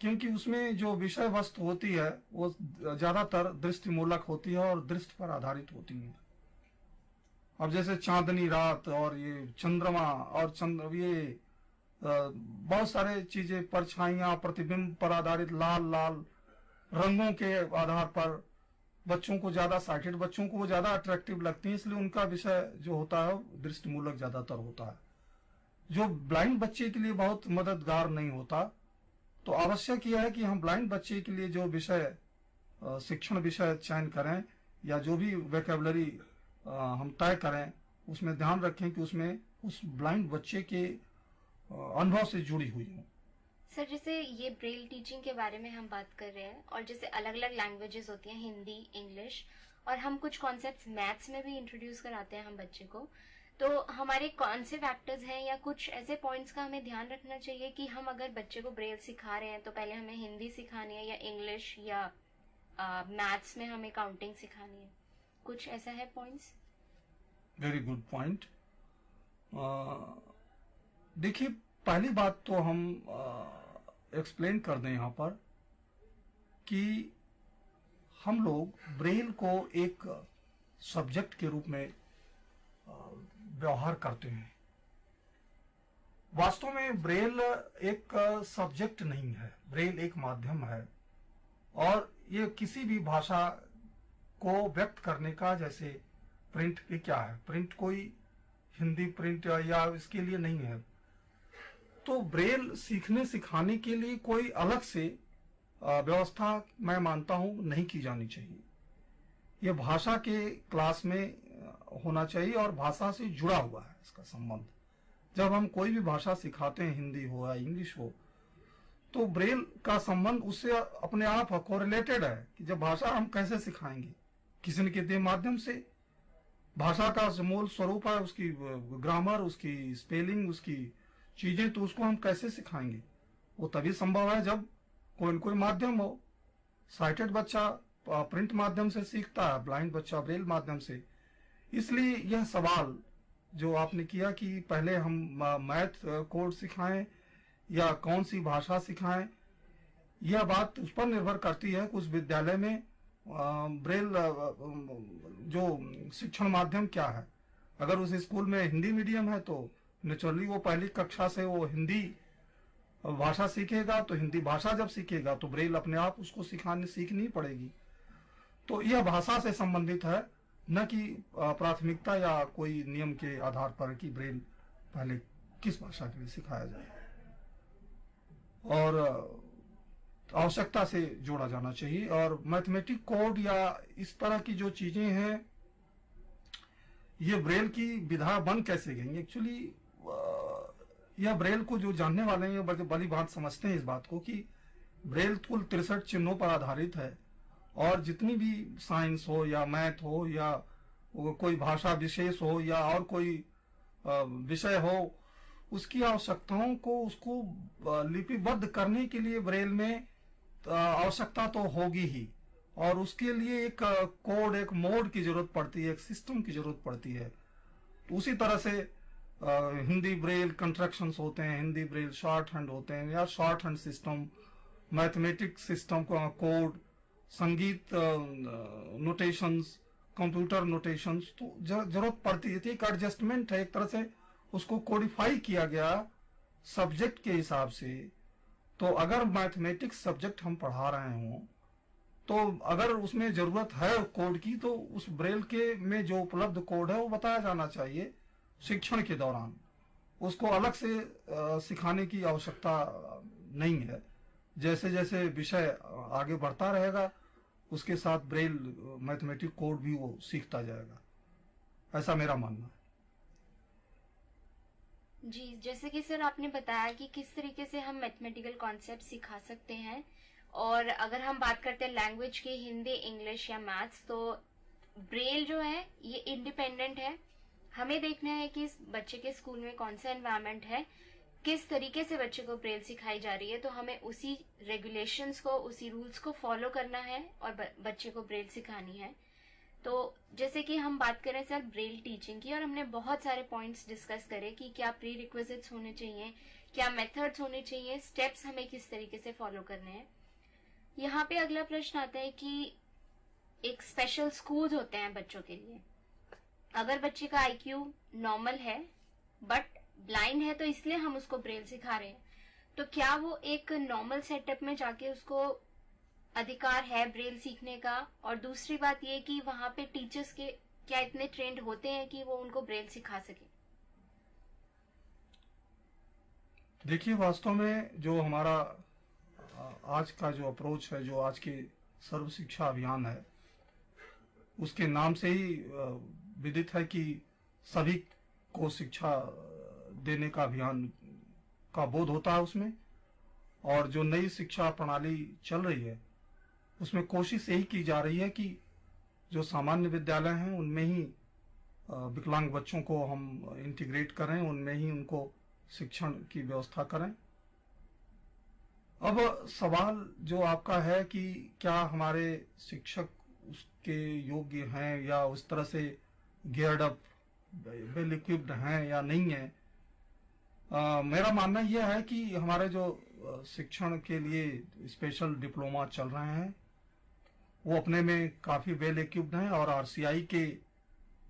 क्योंकि उसमें जो विषय वस्तु होती है वो ज्यादातर दृष्टिमूलक होती है और दृष्टि पर आधारित होती है। अब जैसे चांदनी रात और ये चंद्रमा और ये बहुत सारे चीजें, परछाइयां, प्रतिबिंब पर आधारित लाल लाल रंगों के आधार पर बच्चों को, ज्यादा साइटेड बच्चों को वो ज्यादा अट्रैक्टिव लगती है, इसलिए उनका विषय जो होता है दृष्टिमूलक ज्यादातर होता है, जो ब्लाइंड बच्चे के लिए बहुत मददगार नहीं होता। तो आवश्यक यह है कि हम ब्लाइंड बच्चे के लिए जो विषय शिक्षण विषय चयन करें या जो भी वोकैबुलरी हम तय करें उसमें ध्यान रखें कि उसमें उस ब्लाइंड बच्चे के अनुभव से जुड़ी हुई हो। सर, जैसे ये ब्रेल टीचिंग के बारे में हम बात कर रहे हैं और जैसे अलग अलग लैंग्वेजेस होती हैं, हिंदी, इंग्लिश, और हम कुछ कॉन्सेप्ट्स मैथ्स में भी इंट्रोड्यूस कराते हैं हम बच्चे को। तो हमारे कौन से फैक्टर्स हैं या कुछ ऐसे पॉइंट्स का हमें ध्यान रखना चाहिए कि हम अगर बच्चे को ब्रेल सिखा रहे हैं तो पहले हमें हिंदी सिखानी है या इंग्लिश या मैथ्स में हमें काउंटिंग सिखानी है? कुछ ऐसा है पॉइंट्स? Very good point. देखिए, पहली बात तो हम एक्सप्लेन कर दें यहाँ पर कि हम लोग ब्रेल को एक सब्जेक्ट के रूप में व्यवहार करते हैं। वास्तव में ब्रेल एक सब्जेक्ट नहीं है, ब्रेल एक माध्यम है और ये किसी भी भाषा को व्यक्त करने का, जैसे प्रिंट ये क्या है, प्रिंट कोई हिंदी प्रिंट या इसके लिए नहीं है। तो ब्रेल सीखने सिखाने के लिए कोई अलग से व्यवस्था मैं मानता हूं नहीं की जानी चाहिए। यह भाषा के क्लास में होना चाहिए और भाषा से जुड़ा हुआ है इसका संबंध। जब हम कोई भी भाषा सिखाते हैं, हिंदी हो या इंग्लिश हो, तो ब्रेल का संबंध उससे अपने आप कोरिलेटेड है कि जब भाषा हम कैसे सिखाएंगे, किसी न किसी माध्यम से। भाषा का मूल स्वरूप है उसकी ग्रामर, उसकी स्पेलिंग, उसकी चीजें, तो उसको हम कैसे सिखाएंगे? वो तभी संभव है जब कोई न कोई माध्यम हो। साइटेड बच्चा प्रिंट माध्यम से सीखता है, ब्लाइंड बच्चा ब्रेल माध्यम से। इसलिए यह सवाल जो आपने किया कि पहले हम मैथ कोड सिखाएं या कौन सी भाषा सिखाएं, यह बात उस पर निर्भर करती है कि उस विद्यालय में ब्रेल जो शिक्षण माध्यम क्या है। अगर उस स्कूल में हिंदी मीडियम है तो नेचुरली वो पहली कक्षा से वो हिंदी भाषा सीखेगा, तो हिंदी भाषा जब सीखेगा तो ब्रेल अपने आप उसको सीखनी पड़ेगी। तो यह भाषा से संबंधित है, न कि प्राथमिकता या कोई नियम के आधार पर कि ब्रेल पहले किस भाषा के लिए सिखाया जाए। और आवश्यकता से जोड़ा जाना चाहिए। और मैथमेटिक कोड या इस तरह की जो चीजें हैं, ये ब्रेल की विधा बन कैसे गई? एक्चुअली यह ब्रेल को जो जानने वाले हैं ये बड़ी बात समझते हैं इस बात को कि ब्रेल कुल 63 चिन्हों पर आधारित है और जितनी भी साइंस हो या मैथ हो या कोई भाषा विशेष हो या और कोई विषय हो, उसकी आवश्यकताओं को उसको लिपिबद्ध करने के लिए ब्रेल में आवश्यकता तो होगी ही, और उसके लिए एक कोड, एक मोड की जरूरत पड़ती है, एक सिस्टम की जरूरत पड़ती है। तो उसी तरह से हिंदी ब्रेल कंस्ट्रक्शंस होते हैं, हिंदी ब्रेल शॉर्ट हैंड होते हैं या short hand system, mathematics system को कोड, संगीत नोटेशंस, कंप्यूटर नोटेशंस, तो जरूरत पड़ती है। एक एडजस्टमेंट है, एक तरह से उसको कोडिफाई किया गया सब्जेक्ट के हिसाब से। तो अगर मैथमेटिक्स सब्जेक्ट हम पढ़ा रहे हों तो अगर उसमें जरूरत है कोड की, तो उस ब्रेल के में जो उपलब्ध कोड है वो बताया जाना चाहिए शिक्षण के दौरान। उसको अलग से सिखाने की आवश्यकता नहीं है। जैसे जैसे विषय आगे बढ़ता रहेगा उसके साथ ब्रेल मैथमेटिक कोड भी वो सीखता जाएगा, ऐसा मेरा मानना है। जी, जैसे कि सर आपने बताया कि किस तरीके से हम मैथमेटिकल कॉन्सेप्ट सिखा सकते हैं, और अगर हम बात करते हैं लैंग्वेज की, हिंदी, इंग्लिश या मैथ्स, तो ब्रेल जो है ये इंडिपेंडेंट है। हमें देखना है कि इस बच्चे के स्कूल में कौन सा एनवायरनमेंट है, किस तरीके से बच्चे को ब्रेल सिखाई जा रही है, तो हमें उसी रेगुलेशंस को, उसी रूल्स को फॉलो करना है और बच्चे को ब्रेल सिखानी है। तो जैसे कि हम बात करें सर ब्रेल टीचिंग की, और हमने बहुत सारे पॉइंट्स डिस्कस करे कि क्या प्री रिक्विजिट्स होने चाहिए, क्या मेथड्स होने चाहिए, स्टेप्स हमें किस तरीके से फॉलो करने हैं। यहाँ पे अगला प्रश्न आता है कि एक स्पेशल स्कूल होते हैं बच्चों के लिए। अगर बच्चे का IQ नॉर्मल है बट ब्लाइंड है, तो इसलिए हम उसको ब्रेल सिखा रहे हैं, तो क्या वो एक नॉर्मल सेटअप में जाके उसको अधिकार है ब्रेल सीखने का? और दूसरी बात ये कि वहां पे टीचर्स के क्या इतने ट्रेंड होते हैं कि वो उनको ब्रेल सिखा सके? देखिए, वास्तव में जो हमारा आज का जो अप्रोच है, जो आज के सर्व शिक्षा अभियान है, उसके नाम से ही विदित है कि सभी को शिक्षा देने का अभियान का बोध होता है उसमें। और जो नई शिक्षा प्रणाली चल रही है उसमें कोशिश यही की जा रही है कि जो सामान्य विद्यालय हैं उनमें ही विकलांग बच्चों को हम इंटीग्रेट करें, उनमें ही उनको शिक्षण की व्यवस्था करें। अब सवाल जो आपका है कि क्या हमारे शिक्षक उसके योग्य हैं या उस तरह से गियर्ड अप, वेल इक्विप्ड हैं या नहीं है, मेरा मानना यह है कि हमारे जो शिक्षण के लिए स्पेशल डिप्लोमा चल रहे हैं वो अपने में काफी वेल इक्विप्ड हैं और आरसीआई के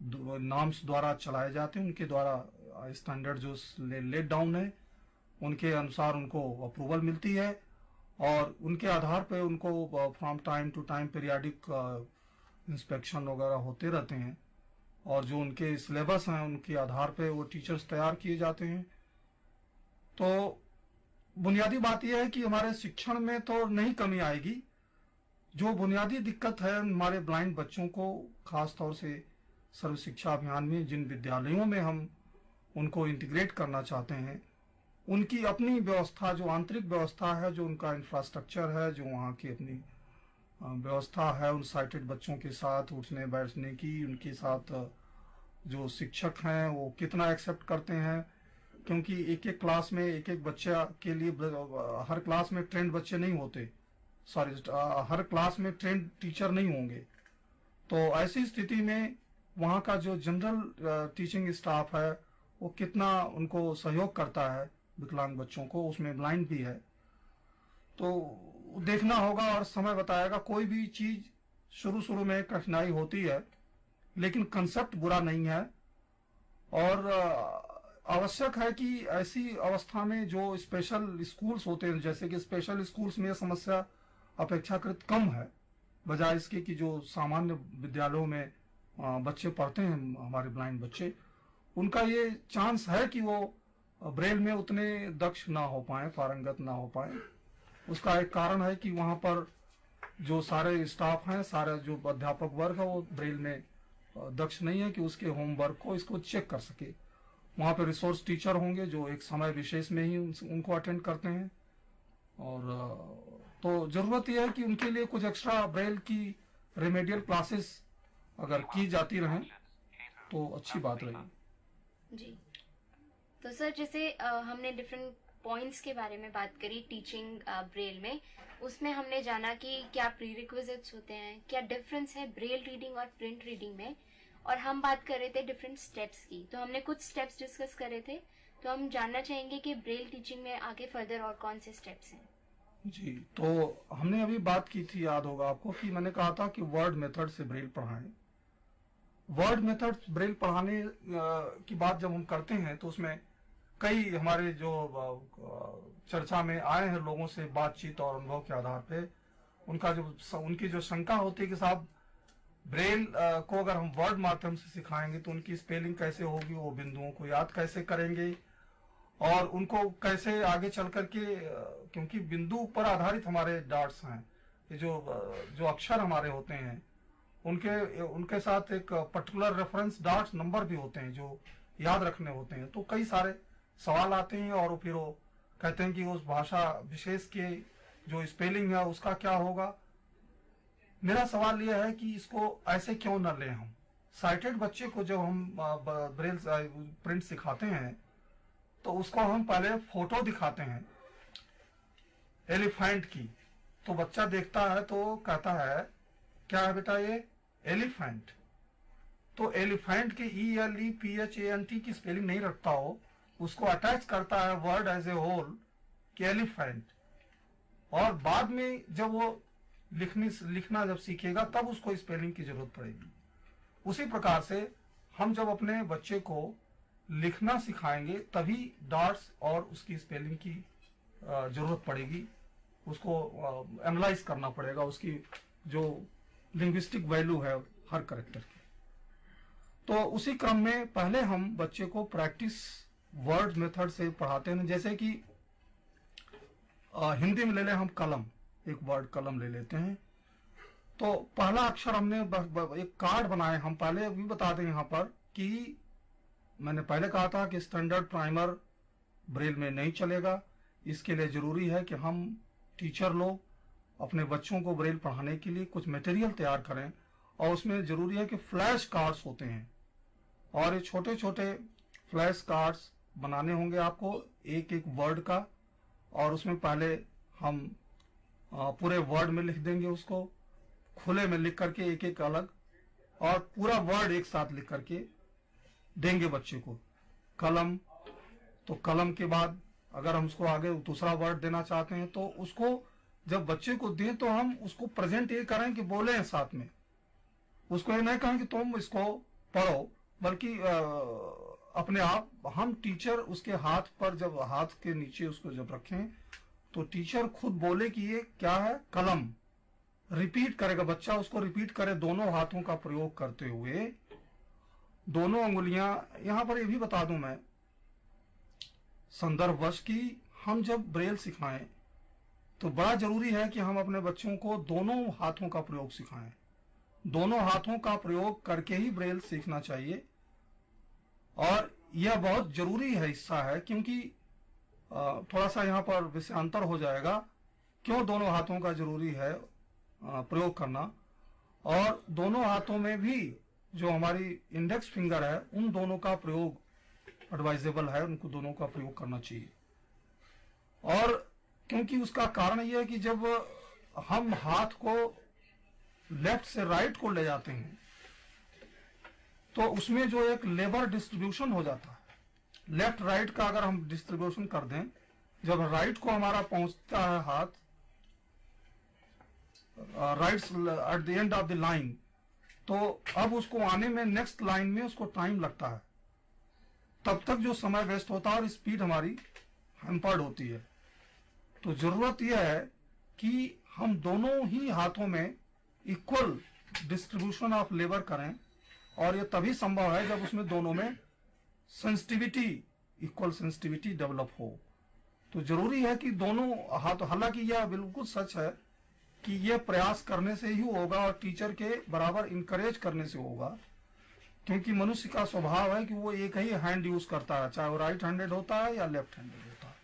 नॉर्म्स द्वारा चलाए जाते हैं। उनके द्वारा स्टैंडर्ड जो लेट डाउन है उनके अनुसार उनको अप्रूवल मिलती है और उनके आधार पे उनको from time to time periodic inspection वगैरह होते रहते हैं और जो उनके सिलेबस हैं उनके आधार पे वो टीचर्स तैयार किए जाते हैं। तो बुनियादी बात यह है कि हमारे शिक्षण में तो नहीं कमी आएगी। जो बुनियादी दिक्कत है हमारे ब्लाइंड बच्चों को, खास तौर से सर्व शिक्षा अभियान में जिन विद्यालयों में हम उनको इंटीग्रेट करना चाहते हैं, उनकी अपनी व्यवस्था, जो आंतरिक व्यवस्था है, जो उनका इंफ्रास्ट्रक्चर है, जो वहाँ की अपनी व्यवस्था है उन साइटेड बच्चों के साथ उठने बैठने की, उनके साथ जो शिक्षक हैं वो कितना एक्सेप्ट करते हैं, क्योंकि एक एक क्लास में एक एक बच्चा के लिए हर क्लास में ट्रेंड बच्चे नहीं होते, हर क्लास में ट्रेंड टीचर नहीं होंगे। तो ऐसी स्थिति में वहाँ का जो जनरल टीचिंग स्टाफ है वो कितना उनको सहयोग करता है विकलांग बच्चों को, उसमें ब्लाइंड भी है, तो देखना होगा और समय बताएगा। कोई भी चीज शुरू में कठिनाई होती है लेकिन कंसेप्ट बुरा नहीं है और आवश्यक है कि ऐसी अवस्था में जो स्पेशल स्कूल्स होते हैं, जैसे कि स्पेशल स्कूल्स में समस्या अपेक्षाकृत कम है बजाय इसके कि जो सामान्य विद्यालयों में बच्चे पढ़ते हैं, हमारे ब्लाइंड बच्चे, उनका ये चांस है कि वो ब्रेल में उतने दक्ष ना हो पाए, पारंगत ना हो पाए। उसका एक कारण है कि वहां पर जो सारे स्टाफ हैं, सारे जो अध्यापक वर्ग है वो ब्रेल में दक्ष नहीं है कि उसके होमवर्क को इसको चेक कर सके। वहां पर रिसोर्स टीचर होंगे जो एक समय विशेष में ही उनको अटेंड करते हैं और तो जरूरत यह है कि उनके लिए कुछ एक्स्ट्रा ब्रेल की रेमेडियल क्लासेस अगर की जाती रहें तो अच्छी बात रहेगी। जी, तो सर जैसे हमने डिफरेंट पॉइंट्स के बारे में बात करी टीचिंग ब्रेल में, उसमें हमने जाना कि क्या प्रीरिक्विजिट्स होते हैं, क्या डिफरेंस है ब्रेल रीडिंग और प्रिंट रीडिंग में, और हम बात कर रहे थे डिफरेंट स्टेप्स की। तो हमने कुछ स्टेप्स डिस्कस करे थे, तो हम जानना चाहेंगे कि ब्रेल टीचिंग में आगे फर्दर और कौन से स्टेप्स हैं। जी, तो हमने अभी बात की थी, याद होगा आपको, कि मैंने कहा था कि वर्ड मेथड से ब्रेल पढ़ाएं। वर्ड मेथड ब्रेल पढ़ाने की बात जब हम करते हैं तो उसमें कई हमारे जो चर्चा में आए हैं लोगों से बातचीत और अनुभव के आधार पे उनकी जो शंका होती है कि साहब ब्रेल को अगर हम वर्ड माध्यम से सिखाएंगे तो उनकी स्पेलिंग कैसे होगी, वो बिंदुओं को याद कैसे करेंगे और उनको कैसे आगे चल करके, क्योंकि बिंदु पर आधारित हमारे डार्ट्स हैं, ये जो अक्षर हमारे होते हैं उनके साथ एक पर्टिकुलर रेफरेंस डार्ट्स नंबर भी होते हैं जो याद रखने होते हैं। तो कई सारे सवाल आते हैं और फिर वो कहते हैं कि उस भाषा विशेष के जो स्पेलिंग है उसका क्या होगा। मेरा सवाल यह है कि इसको ऐसे क्यों न लें हम। साइटेड बच्चे को जब हम ब्रेल प्रिंट सिखाते हैं तो उसको हम पहले फोटो दिखाते हैं एलिफेंट की, तो बच्चा देखता है तो कहता है क्या है बेटा ये एलिफेंट। तो एलिफेंट के ELEPHANT की स्पेलिंग नहीं रखता हो, उसको अटैच करता है वर्ड एज ए होल कि एलिफेंट, और बाद में जब वो लिखना जब सीखेगा तब उसको स्पेलिंग की जरूरत पड़ेगी। उसी प्रकार से हम जब अपने बच्चे को लिखना सिखाएंगे तभी डार्ट्स और उसकी स्पेलिंग की जरूरत पड़ेगी, उसको एनालाइज करना पड़ेगा, उसकी जो लिंग्विस्टिक वैल्यू है हर कैरेक्टर की। तो उसी क्रम में पहले हम बच्चे को प्रैक्टिस वर्ड मेथड से पढ़ाते हैं। जैसे कि हिंदी में ले लें हम कलम, एक वर्ड कलम ले लेते हैं, तो पहला अक्षर हमने एक कार्ड बनाए। हम पहले अभी बता दें यहाँ पर कि मैंने पहले कहा था कि स्टैंडर्ड प्राइमर ब्रेल में नहीं चलेगा। इसके लिए जरूरी है कि हम टीचर लोग अपने बच्चों को ब्रेल पढ़ाने के लिए कुछ मटेरियल तैयार करें और उसमें जरूरी है कि फ्लैश कार्ड्स होते हैं, और ये छोटे छोटे फ्लैश कार्ड्स बनाने होंगे आपको एक एक वर्ड का, और उसमें पहले हम पूरे वर्ड में लिख देंगे, उसको खुले में लिख करके एक एक अलग, और पूरा वर्ड एक साथ लिख करके देंगे बच्चे को। कलम, तो कलम के बाद अगर हम उसको आगे दूसरा वर्ड देना चाहते हैं तो उसको जब बच्चे को दें तो हम उसको प्रेजेंट ये करें कि बोले हैं साथ में, उसको ये नहीं कहें कि तुम इसको पढ़ो, बल्कि अपने आप हम टीचर उसके हाथ पर जब हाथ के नीचे उसको जब रखें तो टीचर खुद बोले कि ये क्या है, कलम। रिपीट करेगा बच्चा, उसको रिपीट करे दोनों हाथों का प्रयोग करते हुए, दोनों अंगुलियां। यहां पर ये भी बता दूं मैं संदर्भवश की हम जब ब्रेल सिखाएं तो बड़ा जरूरी है कि हम अपने बच्चों को दोनों हाथों का प्रयोग सिखाएं। दोनों हाथों का प्रयोग करके ही ब्रेल सीखना चाहिए, और यह बहुत जरूरी है हिस्सा है, क्योंकि थोड़ा सा यहाँ पर विषयांतर हो जाएगा क्यों दोनों हाथों का जरूरी है प्रयोग करना। और दोनों हाथों में भी जो हमारी इंडेक्स फिंगर है उन दोनों का प्रयोग एडवाइजेबल है, उनको दोनों का प्रयोग करना चाहिए। और क्योंकि उसका कारण यह है कि जब हम हाथ को लेफ्ट से राइट को ले जाते हैं तो उसमें जो एक लेबर डिस्ट्रीब्यूशन हो जाता है, लेफ्ट राइट का अगर हम डिस्ट्रीब्यूशन कर दें, जब राइट को हमारा पहुंचता है हाथ right at the end of the line, तो अब उसको आने में नेक्स्ट लाइन में उसको टाइम लगता है, तब तक जो समय वेस्ट होता है और स्पीड हमारी हैम्पर्ड होती है। तो जरूरत यह है कि हम दोनों ही हाथों में इक्वल डिस्ट्रीब्यूशन ऑफ लेबर करें, और यह तभी संभव है जब उसमें दोनों में सेंसिटिविटी, इक्वल सेंसिटिविटी डेवलप हो। तो जरूरी है कि दोनों हाथ, हालांकि यह बिल्कुल सच है कि यह प्रयास करने से ही होगा और टीचर के बराबर इंकरेज करने से होगा, क्योंकि मनुष्य का स्वभाव है कि वो एक ही हैंड यूज करता है, चाहे वो राइट हैंडेड होता है या लेफ्ट हैंडेड होता है।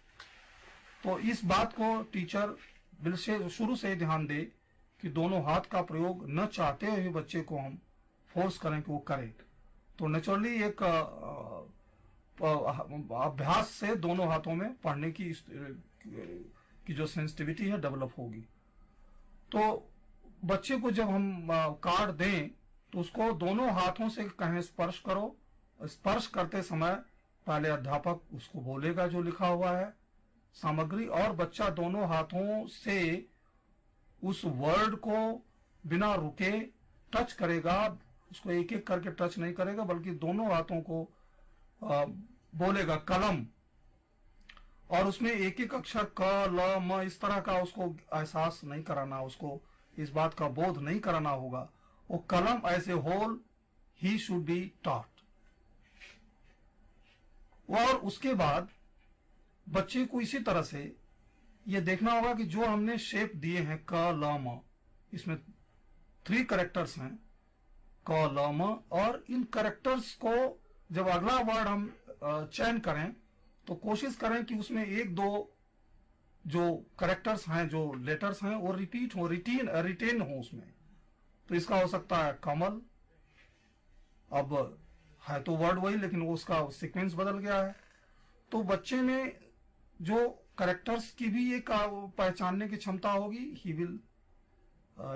तो इस बात को टीचर बिल्कुल शुरू से ध्यान दे कि दोनों हाथ का प्रयोग न चाहते हुए बच्चे को हम फोर्स करें कि वो करे। तो नेचुरली एक अभ्यास से दोनों हाथों में पढ़ने की जो सेंसिटिविटी है डेवलप होगी। तो बच्चे को जब हम कार्ड दें तो उसको दोनों हाथों से कहें स्पर्श करो। स्पर्श करते समय पहले अध्यापक उसको बोलेगा जो लिखा हुआ है सामग्री, और बच्चा दोनों हाथों से उस वर्ड को बिना रुके टच करेगा। उसको एक एक करके टच नहीं करेगा, बल्कि दोनों हाथों को बोलेगा कलम, और उसमें एक एक अक्षर क ल म इस तरह का उसको एहसास नहीं कराना, उसको इस बात का बोध नहीं कराना होगा। वो column as a whole he should be taught. और उसके बाद बच्चे को इसी तरह से ये देखना होगा कि जो हमने शेप दिए हैं क ल म, इसमें 3 कैरेक्टर्स हैं क ल म, और इन कैरेक्टर्स को जब अगला वर्ड हम चयन करें तो कोशिश करें कि उसमें एक दो जो कैरेक्टर्स हैं, जो लेटर्स हैं, वो रिपीट हो, रिटेन हो उसमें। तो इसका हो सकता है कमल, अब है तो वर्ड वही लेकिन वो उसका सीक्वेंस बदल गया है। तो बच्चे में जो कैरेक्टर्स की भी एक पहचानने की क्षमता होगी। He will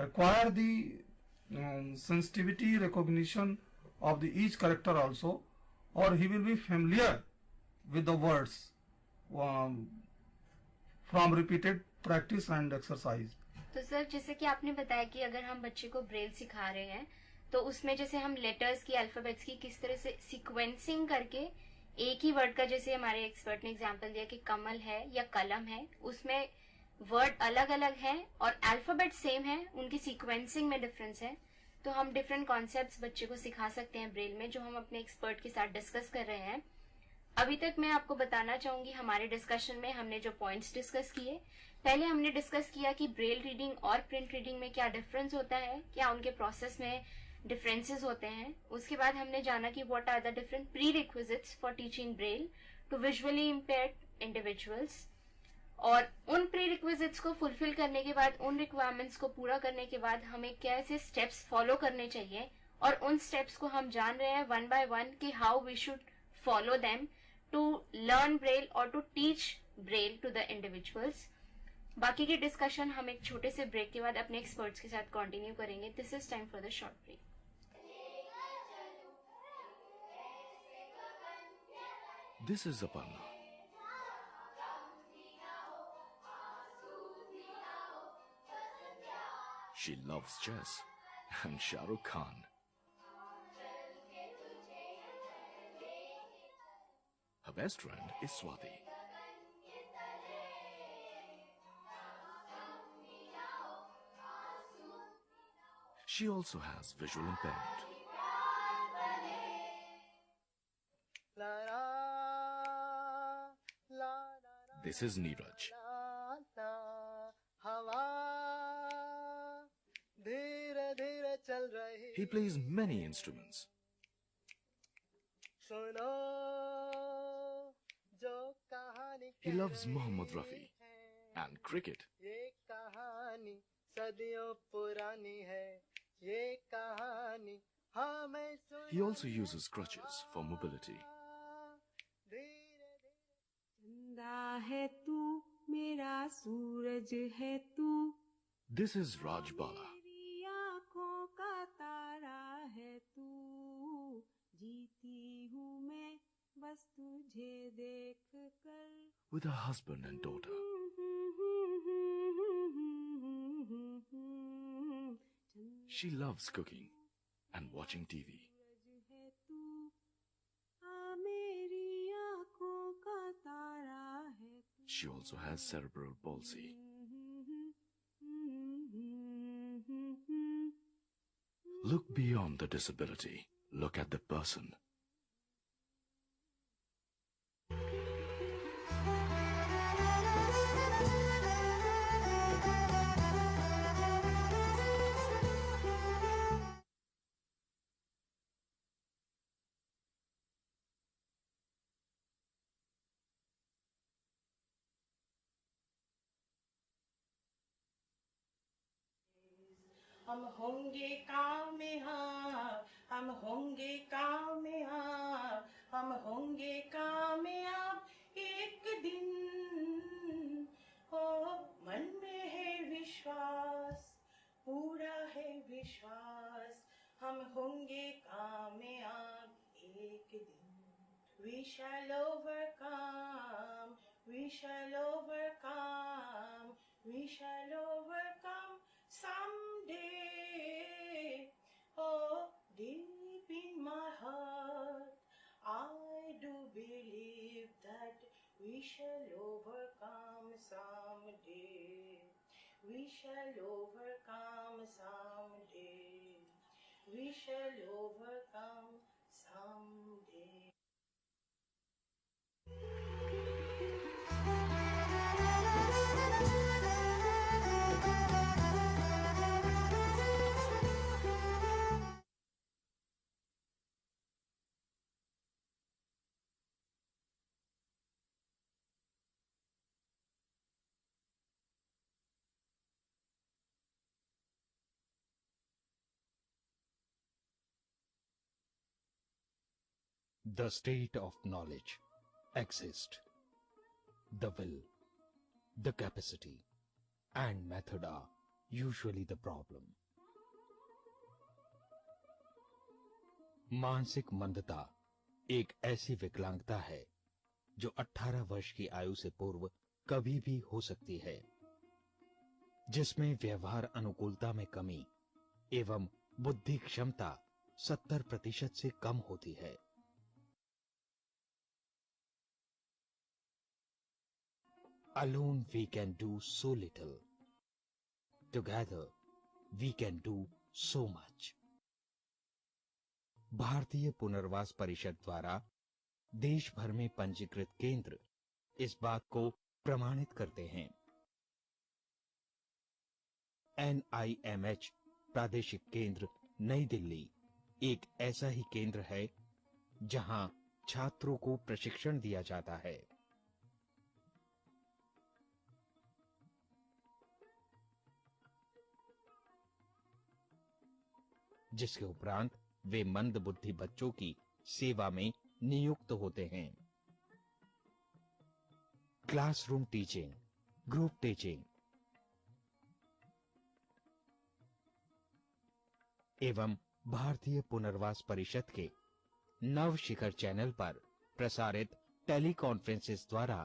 acquire the sensitivity recognition of the each character also, और he will be familiar with the words from repeated practice and exercise। तो सर जैसे कि आपने बताया कि अगर हम बच्चे को ब्रेल सिखा रहे हैं तो उसमें जैसे हम लेटर्स की, अल्फाबेट्स की किस तरह से सीक्वेंसिंग करके एक ही वर्ड का, जैसे हमारे एक्सपर्ट ने एग्जांपल दिया कि कमल है या कलम है, उसमें वर्ड अलग अलग हैं और अल्फाबेट सेम है, उनकी सीक्वेंसिंग में डिफरेंस है। तो हम डिफरेंट कॉन्सेप्ट्स बच्चे को सिखा सकते हैं ब्रेल में, जो हम अपने एक्सपर्ट के साथ डिस्कस कर रहे हैं। अभी तक मैं आपको बताना चाहूंगी हमारे डिस्कशन में हमने जो पॉइंट्स डिस्कस किए, पहले हमने डिस्कस किया कि ब्रेल रीडिंग और प्रिंट रीडिंग में क्या डिफरेंस होता है, क्या उनके प्रोसेस में डिफरेंसेस होते हैं। उसके बाद हमने जाना कि what are the different prerequisites for teaching Braille to visually impaired individuals. और उन प्री रिक्विजिट्स को फुलफिल करने के बाद, उन रिक्वायरमेंट्स को पूरा करने के बाद हमें कैसे स्टेप्स फॉलो करने चाहिए, और उन स्टेप्स को हम जान रहे हैं वन बाय वन कि how we should follow them to learn Braille और to teach Braille to the individuals. बाकी की डिस्कशन हम एक छोटे से ब्रेक के बाद अपने एक्सपर्ट्स के साथ कंटिन्यू करेंगे। This is time for the short break. This is Aparna. She loves chess and Shah Rukh Khan. Her best friend is Swati. She also has visual impairment. This is Neeraj. He plays many instruments. He loves Mohammad Rafi and cricket. He also uses crutches for mobility. चंदा है तू, मेरा सूरज है तू, This is Raj Bala. मेरी आँखों का तारा है तू, जीती हूँ मैं बस तुझे देख कर। With her husband and daughter. She loves cooking and watching TV. सूरज है तू, आ मेरी आँखों का तारा है तू। She also has cerebral palsy. Look beyond the disability. Look at the person. हम होंगे कामयाब, हम होंगे कामयाब, हम होंगे कामयाब एक दिन। हो मन में है विश्वास, पूरा है विश्वास, हम होंगे कामयाब एक दिन। We shall overcome, we shall overcome, we shall overcome someday. Oh, deep in my heart, I do believe that we shall overcome someday. We shall overcome someday. We shall overcome someday. The state of knowledge exists. The will, the capacity, and method are usually the problem. मानसिक मंदता एक ऐसी विकलांगता है जो 18 वर्ष की आयु से पूर्व कभी भी हो सकती है, जिसमें व्यवहार अनुकूलता में कमी एवं बुद्धि क्षमता 70% से कम होती है। Alone we can do so little. Together we can do so much. भारतीय पुनर्वास परिषद द्वारा देश भर में पंजीकृत केंद्र इस बात को प्रमाणित करते हैं। NIMH प्रादेशिक केंद्र नई दिल्ली एक ऐसा ही केंद्र है जहां छात्रों को प्रशिक्षण दिया जाता है। जिसके उपरांत वे मंद बुद्धि बच्चों की सेवा में नियुक्त होते हैं। क्लासरूम टीचिंग, ग्रुप टीचिंग एवं भारतीय पुनर्वास परिषद के नव शिखर चैनल पर प्रसारित टेलीकॉन्फ्रेंसेस द्वारा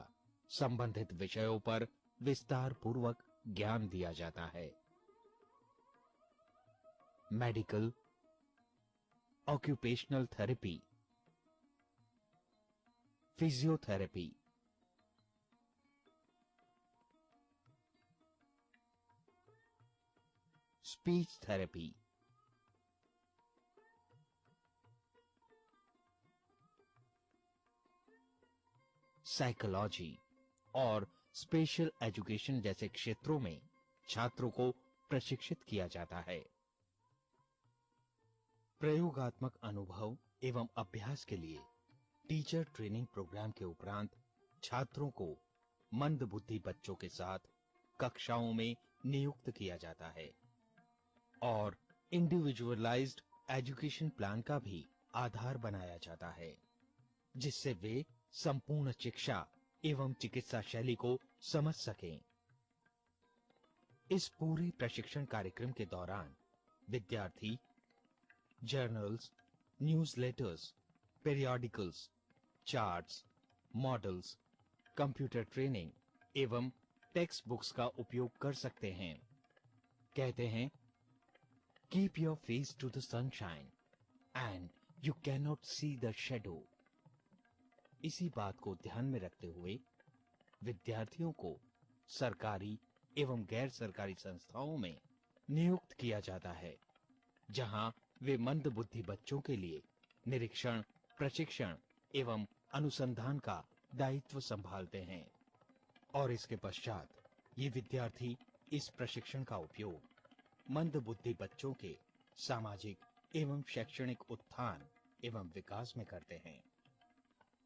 संबंधित विषयों पर विस्तार पूर्वक ज्ञान दिया जाता है। Medical, occupational therapy, physiotherapy, speech therapy, psychology और स्पेशल एजुकेशन जैसे क्षेत्रों में छात्रों को प्रशिक्षित किया जाता है। प्रयोगात्मक अनुभव एवं अभ्यास के लिए टीचर ट्रेनिंग प्रोग्राम के उपरांत छात्रों को मंद बुद्धि बच्चों के साथ कक्षाओं में नियुक्त किया जाता है और इंडिविजुअलाइज्ड एजुकेशन प्लान का भी आधार बनाया जाता है, जिससे वे संपूर्ण शिक्षा एवं चिकित्सा शैली को समझ सकें। इस पूरे प्रशिक्षण कार्यक्रम के दौरान विद्यार्थी journals, newsletters, periodicals, charts, models, computer training एवं टेक्स्ट बुक्स का उपयोग कर सकते हैं। कहते हैं, keep your face to the sunshine and you can not see the shadow. इसी बात को ध्यान में रखते हुए विद्यार्थियों को सरकारी एवं गैर सरकारी संस्थाओं में नियुक्त किया जाता है, जहां वे मंद बुद्धि बच्चों के लिए निरीक्षण, प्रशिक्षण एवं अनुसंधान का दायित्व संभालते हैं और इसके पश्चात ये विद्यार्थी इस प्रशिक्षण का उपयोग मंद बुद्धि बच्चों के सामाजिक एवं शैक्षणिक उत्थान एवं विकास में करते हैं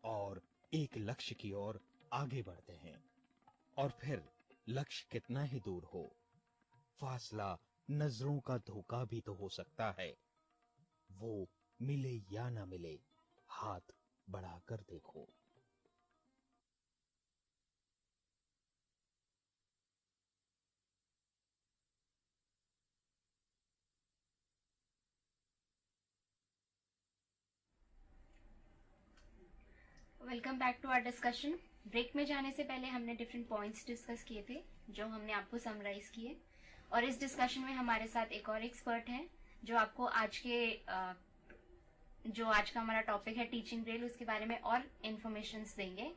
और एक लक्ष्य की ओर आगे बढ़ते हैं। और फिर लक्ष्य कितना ही दूर हो, फासला नजरों का धोखा भी तो हो सकता है। वो मिले या ना मिले, हाथ बढ़ाकर देखो। Welcome back to our discussion. Break में जाने से पहले हमने डिफरेंट पॉइंट्स डिस्कस किए थे जो हमने आपको समराइज किए, और इस डिस्कशन में हमारे साथ एक और एक्सपर्ट हैं जो आपको आज का हमारा टॉपिक है टीचिंग ब्रेल, उसके बारे में और इन्फॉर्मेशंस देंगे।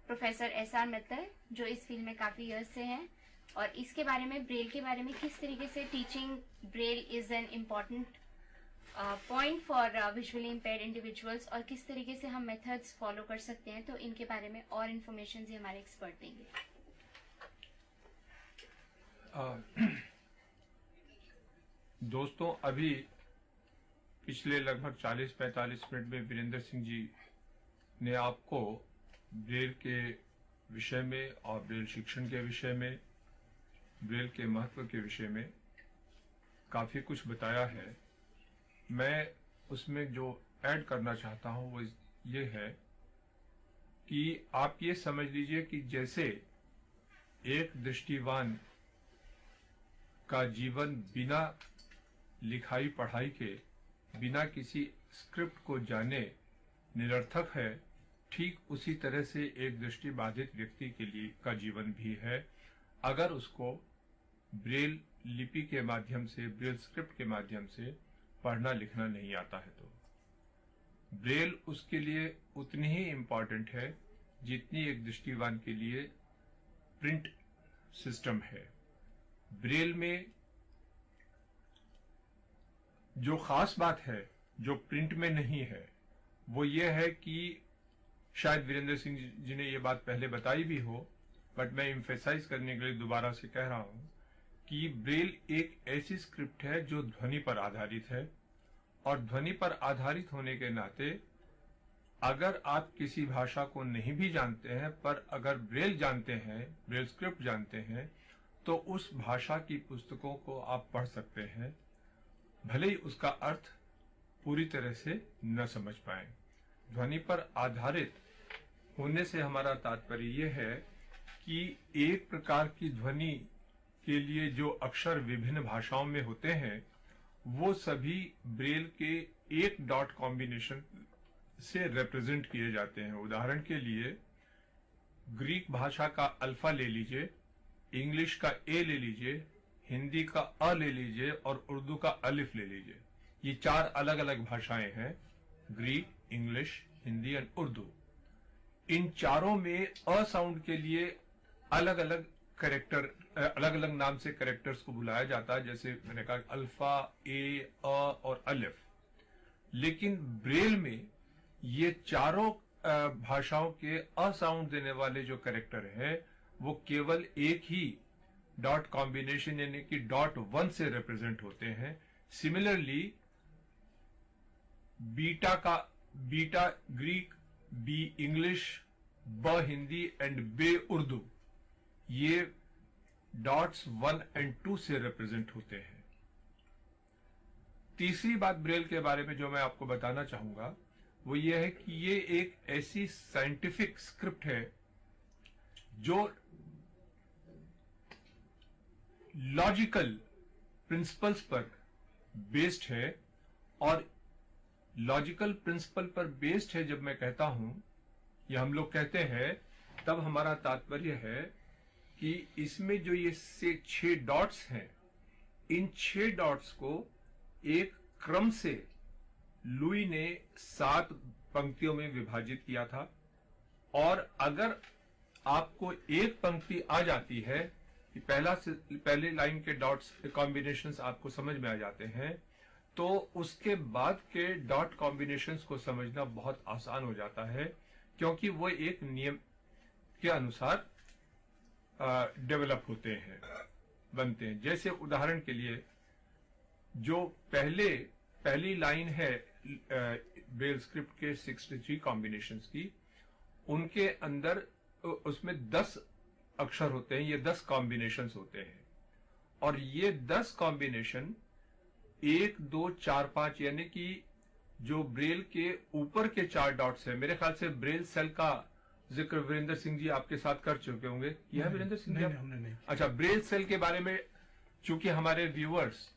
प्रोफेसर एसआर मित्तल, जो इस फील्ड में काफी ईयर्स से हैं और इसके बारे में, ब्रेल के बारे में, किस तरीके से teaching Braille is an important point for visually impaired individuals और किस तरीके से हम मेथड्स फॉलो कर सकते हैं, तो इनके बारे में और इन्फॉर्मेशन ये हमारे एक्सपर्ट देंगे। दोस्तों, अभी पिछले लगभग 40-45 मिनट में वीरेंद्र सिंह जी ने आपको ब्रेल के विषय में और ब्रेल शिक्षण के विषय में, ब्रेल के महत्व के विषय में काफी कुछ बताया है। मैं उसमें जो ऐड करना चाहता हूं वो ये है कि आप ये समझ लीजिए कि जैसे एक दृष्टिवान का जीवन बिना लिखाई पढ़ाई के, बिना किसी स्क्रिप्ट को जाने निरर्थक है, ठीक उसी तरह से एक दृष्टिबाधित व्यक्ति के लिए का जीवन भी है, अगर उसको ब्रेल लिपि के माध्यम से, ब्रेल स्क्रिप्ट के माध्यम से पढ़ना लिखना नहीं आता है। तो ब्रेल उसके लिए उतनी ही इम्पोर्टेंट है जितनी एक दृष्टिवान के लिए प्रिंट सिस्टम है। ब्रेल में जो खास बात है जो प्रिंट में नहीं है वो ये है कि शायद वीरेंद्र सिंह जी ने ये बात पहले बताई भी हो, बट मैं एम्फेसाइज करने के लिए दोबारा से कह रहा हूं कि ब्रेल एक ऐसी स्क्रिप्ट है जो ध्वनि पर आधारित है, और ध्वनि पर आधारित होने के नाते अगर आप किसी भाषा को नहीं भी जानते हैं पर अगर ब्रेल जानते हैं, ब्रेल स्क्रिप्ट जानते हैं, तो उस भाषा की पुस्तकों को आप पढ़ सकते हैं। भले ही उसका अर्थ पूरी तरह से न समझ पाए। ध्वनि पर आधारित होने से हमारा तात्पर्य यह है कि एक प्रकार की ध्वनि के लिए जो अक्षर विभिन्न भाषाओं में होते हैं वो सभी ब्रेल के एक डॉट कॉम्बिनेशन से रिप्रेजेंट किए जाते हैं। उदाहरण के लिए ग्रीक भाषा का अल्फा ले लीजिए, इंग्लिश का ए ले लीजिए, हिंदी का अ ले लीजिए और उर्दू का अलिफ ले लीजिए। ये 4 अलग अलग भाषाएं हैं, ग्रीक, इंग्लिश, हिंदी और उर्दू। इन चारों में अ साउंड के लिए अलग अलग कैरेक्टर, अलग अलग नाम से कैरेक्टर्स को बुलाया जाता है, जैसे मैंने कहा अल्फा, ए, अ और अलिफ। लेकिन ब्रेल में ये चारों भाषाओं के अ साउंड देने वाले जो कैरेक्टर है वो केवल एक ही डॉट कॉम्बिनेशन यानी कि डॉट 1 से रिप्रेजेंट होते हैं। Similarly beta Greek, B English, ब हिंदी एंड बे उर्दू, ये डॉट्स 1 और 2 से रिप्रेजेंट होते हैं। तीसरी बात ब्रेल के बारे में जो मैं आपको बताना चाहूंगा वो ये है कि ये एक ऐसी साइंटिफिक स्क्रिप्ट है जो लॉजिकल प्रिंसिपल्स पर बेस्ड है। और लॉजिकल प्रिंसिपल पर बेस्ड है जब मैं कहता हूं या हम लोग कहते हैं, तब हमारा तात्पर्य है कि इसमें जो ये 6 डॉट्स हैं, इन 6 डॉट्स को एक क्रम से लुई ने 7 पंक्तियों में विभाजित किया था। और अगर आपको एक पंक्ति आ जाती है कि पहले लाइन के डॉट्स कॉम्बिनेशंस आपको समझ में आ जाते हैं, तो उसके बाद के डॉट कॉम्बिनेशंस को समझना बहुत आसान हो जाता है, क्योंकि वो एक नियम के अनुसार डेवलप होते हैं, बनते हैं। जैसे उदाहरण के लिए जो पहली लाइन है ब्रेल स्क्रिप्ट के 63 कॉम्बिनेशंस की, उनके अंदर उसमें 10 अक्षर होते हैं, ये 10 कॉम्बिनेशंस होते हैं। और ये 10 कॉम्बिनेशन 1, 2, 4, 5 यानी कि जो ब्रेल के ऊपर के 4 डॉट्स है, मेरे ख्याल से ब्रेल सेल का जिक्र वीरेंद्र सिंह जी आपके साथ कर चुके होंगे। यह वीरेंद्र सिंह जी हमने नहीं। अच्छा, ब्रेल सेल के बारे में चूंकि हमारे व्यूअर्स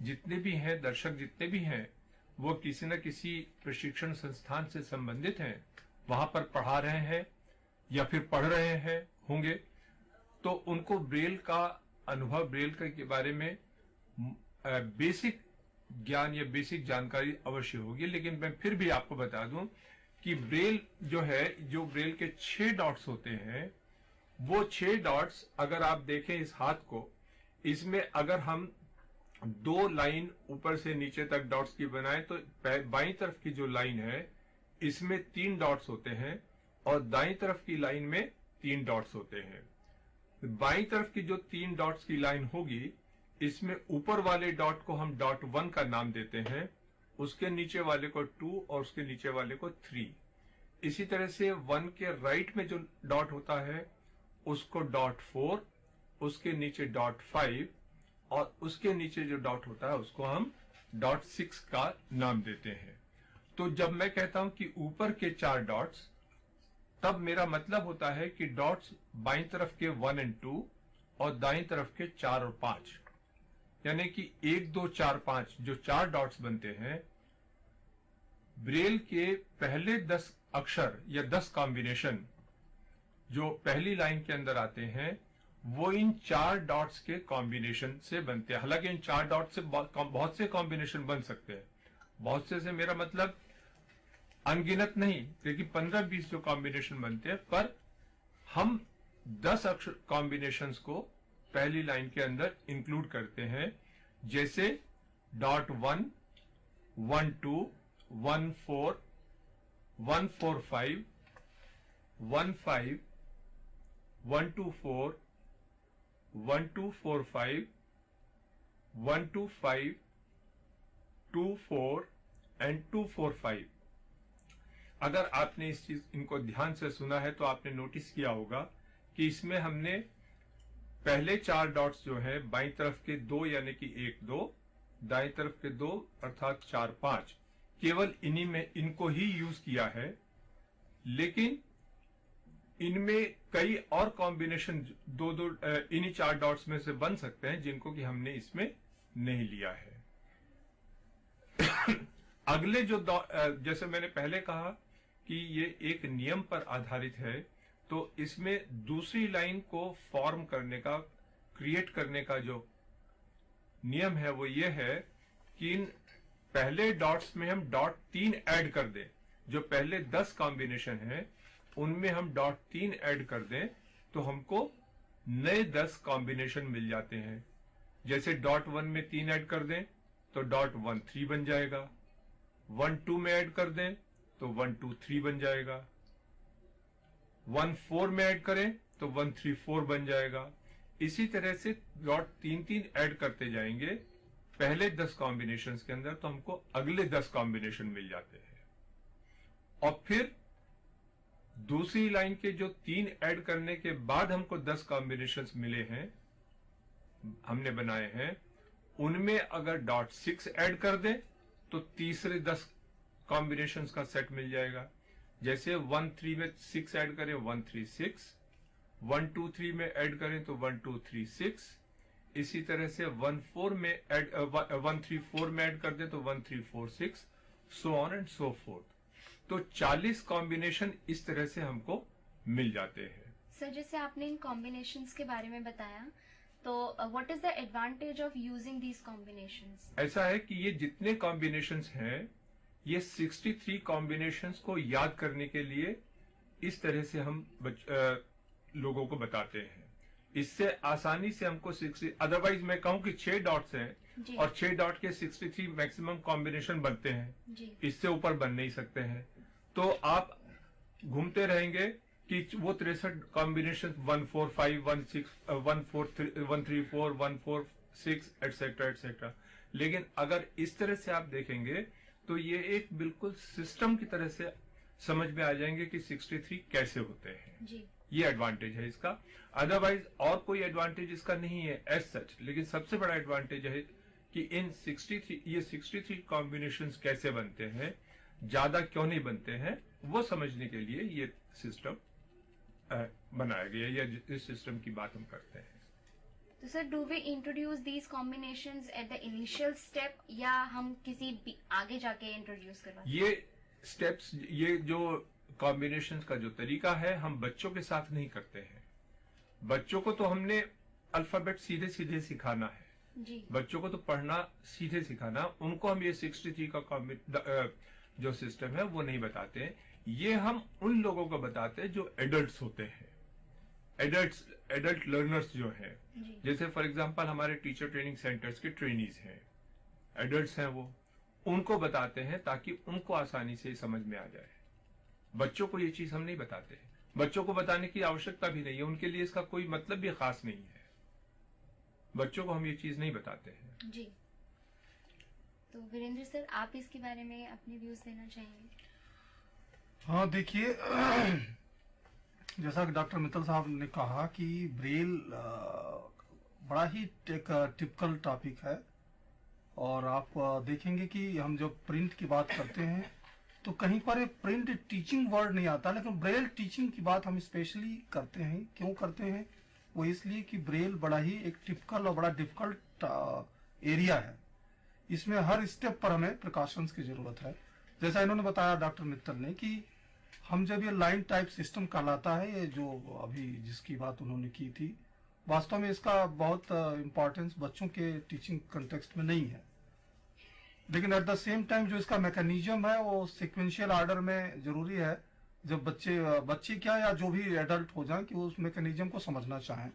जितने भी हैं, दर्शक जितने भी हैं, वो किसी न किसी प्रशिक्षण संस्थान से संबंधित हैं, वहां पर पढ़ा रहे हैं या फिर पढ़ रहे हैं होंगे, तो उनको ब्रेल का अनुभव, ब्रेल के बारे में बेसिक ज्ञान या बेसिक जानकारी अवश्य होगी। लेकिन मैं फिर भी आपको बता दूं कि ब्रेल जो है, जो ब्रेल के 6 डॉट्स होते हैं, वो 6 डॉट्स अगर आप देखें इस हाथ को, इसमें अगर हम 2 लाइन ऊपर से नीचे तक डॉट्स की बनाएं तो बाईं तरफ की जो लाइन है इसमें 3 डॉट्स होते हैं और दाईं तरफ की लाइन में 3 डॉट्स होते हैं। बाईं तरफ की जो 3 डॉट्स की लाइन होगी, इसमें ऊपर वाले डॉट को हम डॉट 1 का नाम देते हैं, उसके नीचे वाले को 2 और उसके नीचे वाले को 3। इसी तरह से 1 के राइट में जो डॉट होता है उसको डॉट 4, उसके नीचे डॉट 5 और उसके नीचे जो डॉट होता है उसको हम डॉट 6 का नाम देते हैं। तो जब मैं कहता हूं कि ऊपर के 4 डॉट्स, तब मेरा मतलब होता है कि डॉट्स बाईं तरफ के 1 और 2 और दाईं तरफ के 4 और 5, यानी कि 1, 2, 4, 5 जो 4 डॉट्स बनते हैं, ब्रेल के पहले 10 अक्षर या 10 कॉम्बिनेशन जो पहली लाइन के अंदर आते हैं वो इन 4 डॉट्स के कॉम्बिनेशन से बनते हैं। हालांकि इन 4 डॉट से बहुत से कॉम्बिनेशन बन सकते हैं, बहुत से मेरा मतलब अनगिनत नहीं, लेकिन 15-20 जो कॉम्बिनेशन बनते हैं, पर हम 10 अक्षर कॉम्बिनेशंस को पहली लाइन के अंदर इंक्लूड करते हैं, जैसे डॉट 1, 1, 2, 1, 4, 1, 4, 5, 1, 5, 1, 2, 4, 1, 2, 4, 5, 1, 2, 5, 2, 4 एंड 2, 4, 5। अगर आपने इनको ध्यान से सुना है तो आपने नोटिस किया होगा कि इसमें हमने पहले 4 डॉट्स जो है बाईं तरफ के 2 यानी कि 1, 2 दाएं तरफ के 2 अर्थात 4, 5 केवल इन्हीं में इनको ही यूज किया है, लेकिन इनमें कई और कॉम्बिनेशन दो इन्हीं 4 डॉट्स में से बन सकते हैं जिनको कि हमने इसमें नहीं लिया है। अगले जो जैसे मैंने पहले कहा कि ये एक नियम पर आधारित है, तो इसमें दूसरी लाइन को फॉर्म करने का, क्रिएट करने का जो नियम है वो ये है कि इन पहले डॉट्स में हम डॉट 3 ऐड कर दें। जो पहले 10 कॉम्बिनेशन है उनमें हम डॉट 3 ऐड कर दें तो हमको नए 10 कॉम्बिनेशन मिल जाते हैं। जैसे डॉट 1 में 3 ऐड कर दें तो डॉट 1 3 बन जाएगा, 1 2 में ऐड कर दें तो 1 2 3 बन जाएगा, 1 4 में ऐड करें तो 1 3 4 बन जाएगा। इसी तरह से डॉट 3 3 ऐड करते जाएंगे पहले 10 कॉम्बिनेशंस के अंदर, तो हमको अगले 10 कॉम्बिनेशन मिल जाते हैं। और फिर दूसरी लाइन के जो 3 ऐड करने के बाद हमको 10 कॉम्बिनेशंस मिले हैं, हमने बनाए हैं, उनमें अगर डॉट 6 ऐड कर दें तो तीसरे 10 कॉम्बिनेशंस का सेट मिल जाएगा। जैसे 1 3 में 6 ऐड करें 1 3 6, 1 2 3 में ऐड करें तो 1 2 3 6, इसी तरह से 1 4 में ऐड 1 3 4 में ऐड कर दें तो 1 3 4 6, so on and so fourth. तो 40 कॉम्बिनेशन इस तरह से हमको मिल जाते हैं। सर, जैसे आपने इन कॉम्बिनेशंस के बारे में बताया, तो what is the advantage of using these combinations? ऐसा है कि ये जितने कॉम्बिनेशंस हैं, ये 63 कॉम्बिनेशंस को याद करने के लिए इस तरह से हम लोगों को बताते हैं। इससे आसानी से हमको 60, अदरवाइज मैं कहूं कि 6 डॉट्स हैं और 6 डॉट के 63 मैक्सिमम कॉम्बिनेशन बनते हैं, इससे ऊपर बन नहीं सकते हैं। तो आप घूमते रहेंगे कि वो 63 कॉम्बिनेशन 1 4 5 1 6 1 4 1 3 4 1 4 6 एटसेट्रा एटसेट्रा। लेकिन अगर इस तरह से आप देखेंगे तो ये एक बिल्कुल सिस्टम की तरह से समझ में आ जाएंगे कि 63 कैसे होते हैं जी। ये एडवांटेज है इसका। अदरवाइज और कोई एडवांटेज इसका नहीं है एज सच, लेकिन सबसे बड़ा एडवांटेज है कि इन 63 कॉम्बिनेशंस कैसे बनते हैं, ज्यादा क्यों नहीं बनते हैं, वो समझने के लिए ये सिस्टम बनाया गया, या इस सिस्टम की बात हम करते हैं। तो sir, do we introduce these combinations at the initial step, या हम किसी आगे जाके इंट्रोड्यूस करवाते हैं? ये स्टेप्स, ये जो कॉम्बिनेशंस का जो तरीका है, हम बच्चों के साथ नहीं करते हैं। बच्चों को तो हमने अल्फाबेट सीधे सीधे सिखाना है जी। बच्चों को तो पढ़ना सीधे सिखाना, उनको हम ये 63 का जो सिस्टम है वो नहीं बताते हैं। ये हम उन लोगों को बताते हैं जो एडल्ट्स होते हैं, एडल्ट लर्नर्स जो हैं। जैसे फॉर एग्जांपल हमारे टीचर ट्रेनिंग सेंटर्स के ट्रेनीज हैं, एडल्ट्स हैं, वो उनको बताते हैं ताकि उनको आसानी से समझ में आ जाए। बच्चों को ये चीज हम नहीं बताते हैं, बच्चों को बताने की आवश्यकता भी नहीं है, उनके लिए इसका कोई मतलब भी खास नहीं है। बच्चों को हम ये चीज नहीं बताते हैं जी। तो वीरेंद्र सर, आप इसके बारे में अपने व्यूज देना चाहेंगे? हाँ, देखिए, जैसा कि डॉक्टर मित्तल साहब ने कहा कि ब्रेल बड़ा ही एक टिपिकल टॉपिक है, और आप देखेंगे कि हम जब प्रिंट की बात करते हैं तो कहीं पर प्रिंट टीचिंग वर्ड नहीं आता, लेकिन ब्रेल टीचिंग की बात हम स्पेशली करते हैं। क्यों करते हैं? वो इसलिए कि ब्रेल बड़ा ही एक टिपिकल और बड़ा डिफिकल्ट एरिया है। इसमें हर स्टेप पर हमें प्रिकॉशंस की जरूरत है। जैसा इन्होंने बताया डॉक्टर मित्तल ने कि हम जब ये लाइन टाइप सिस्टम कहलाता है, ये जो अभी जिसकी बात उन्होंने की थी, वास्तव में इसका बहुत इम्पोर्टेंस बच्चों के टीचिंग कंटेक्स्ट में नहीं है, लेकिन एट द सेम टाइम जो इसका मैकेनिज्म है वो सिक्वेंशियल ऑर्डर में जरूरी है। जब बच्चे क्या या जो भी एडल्ट हो जाए कि वो उस मैकेनिज्म को समझना चाहें।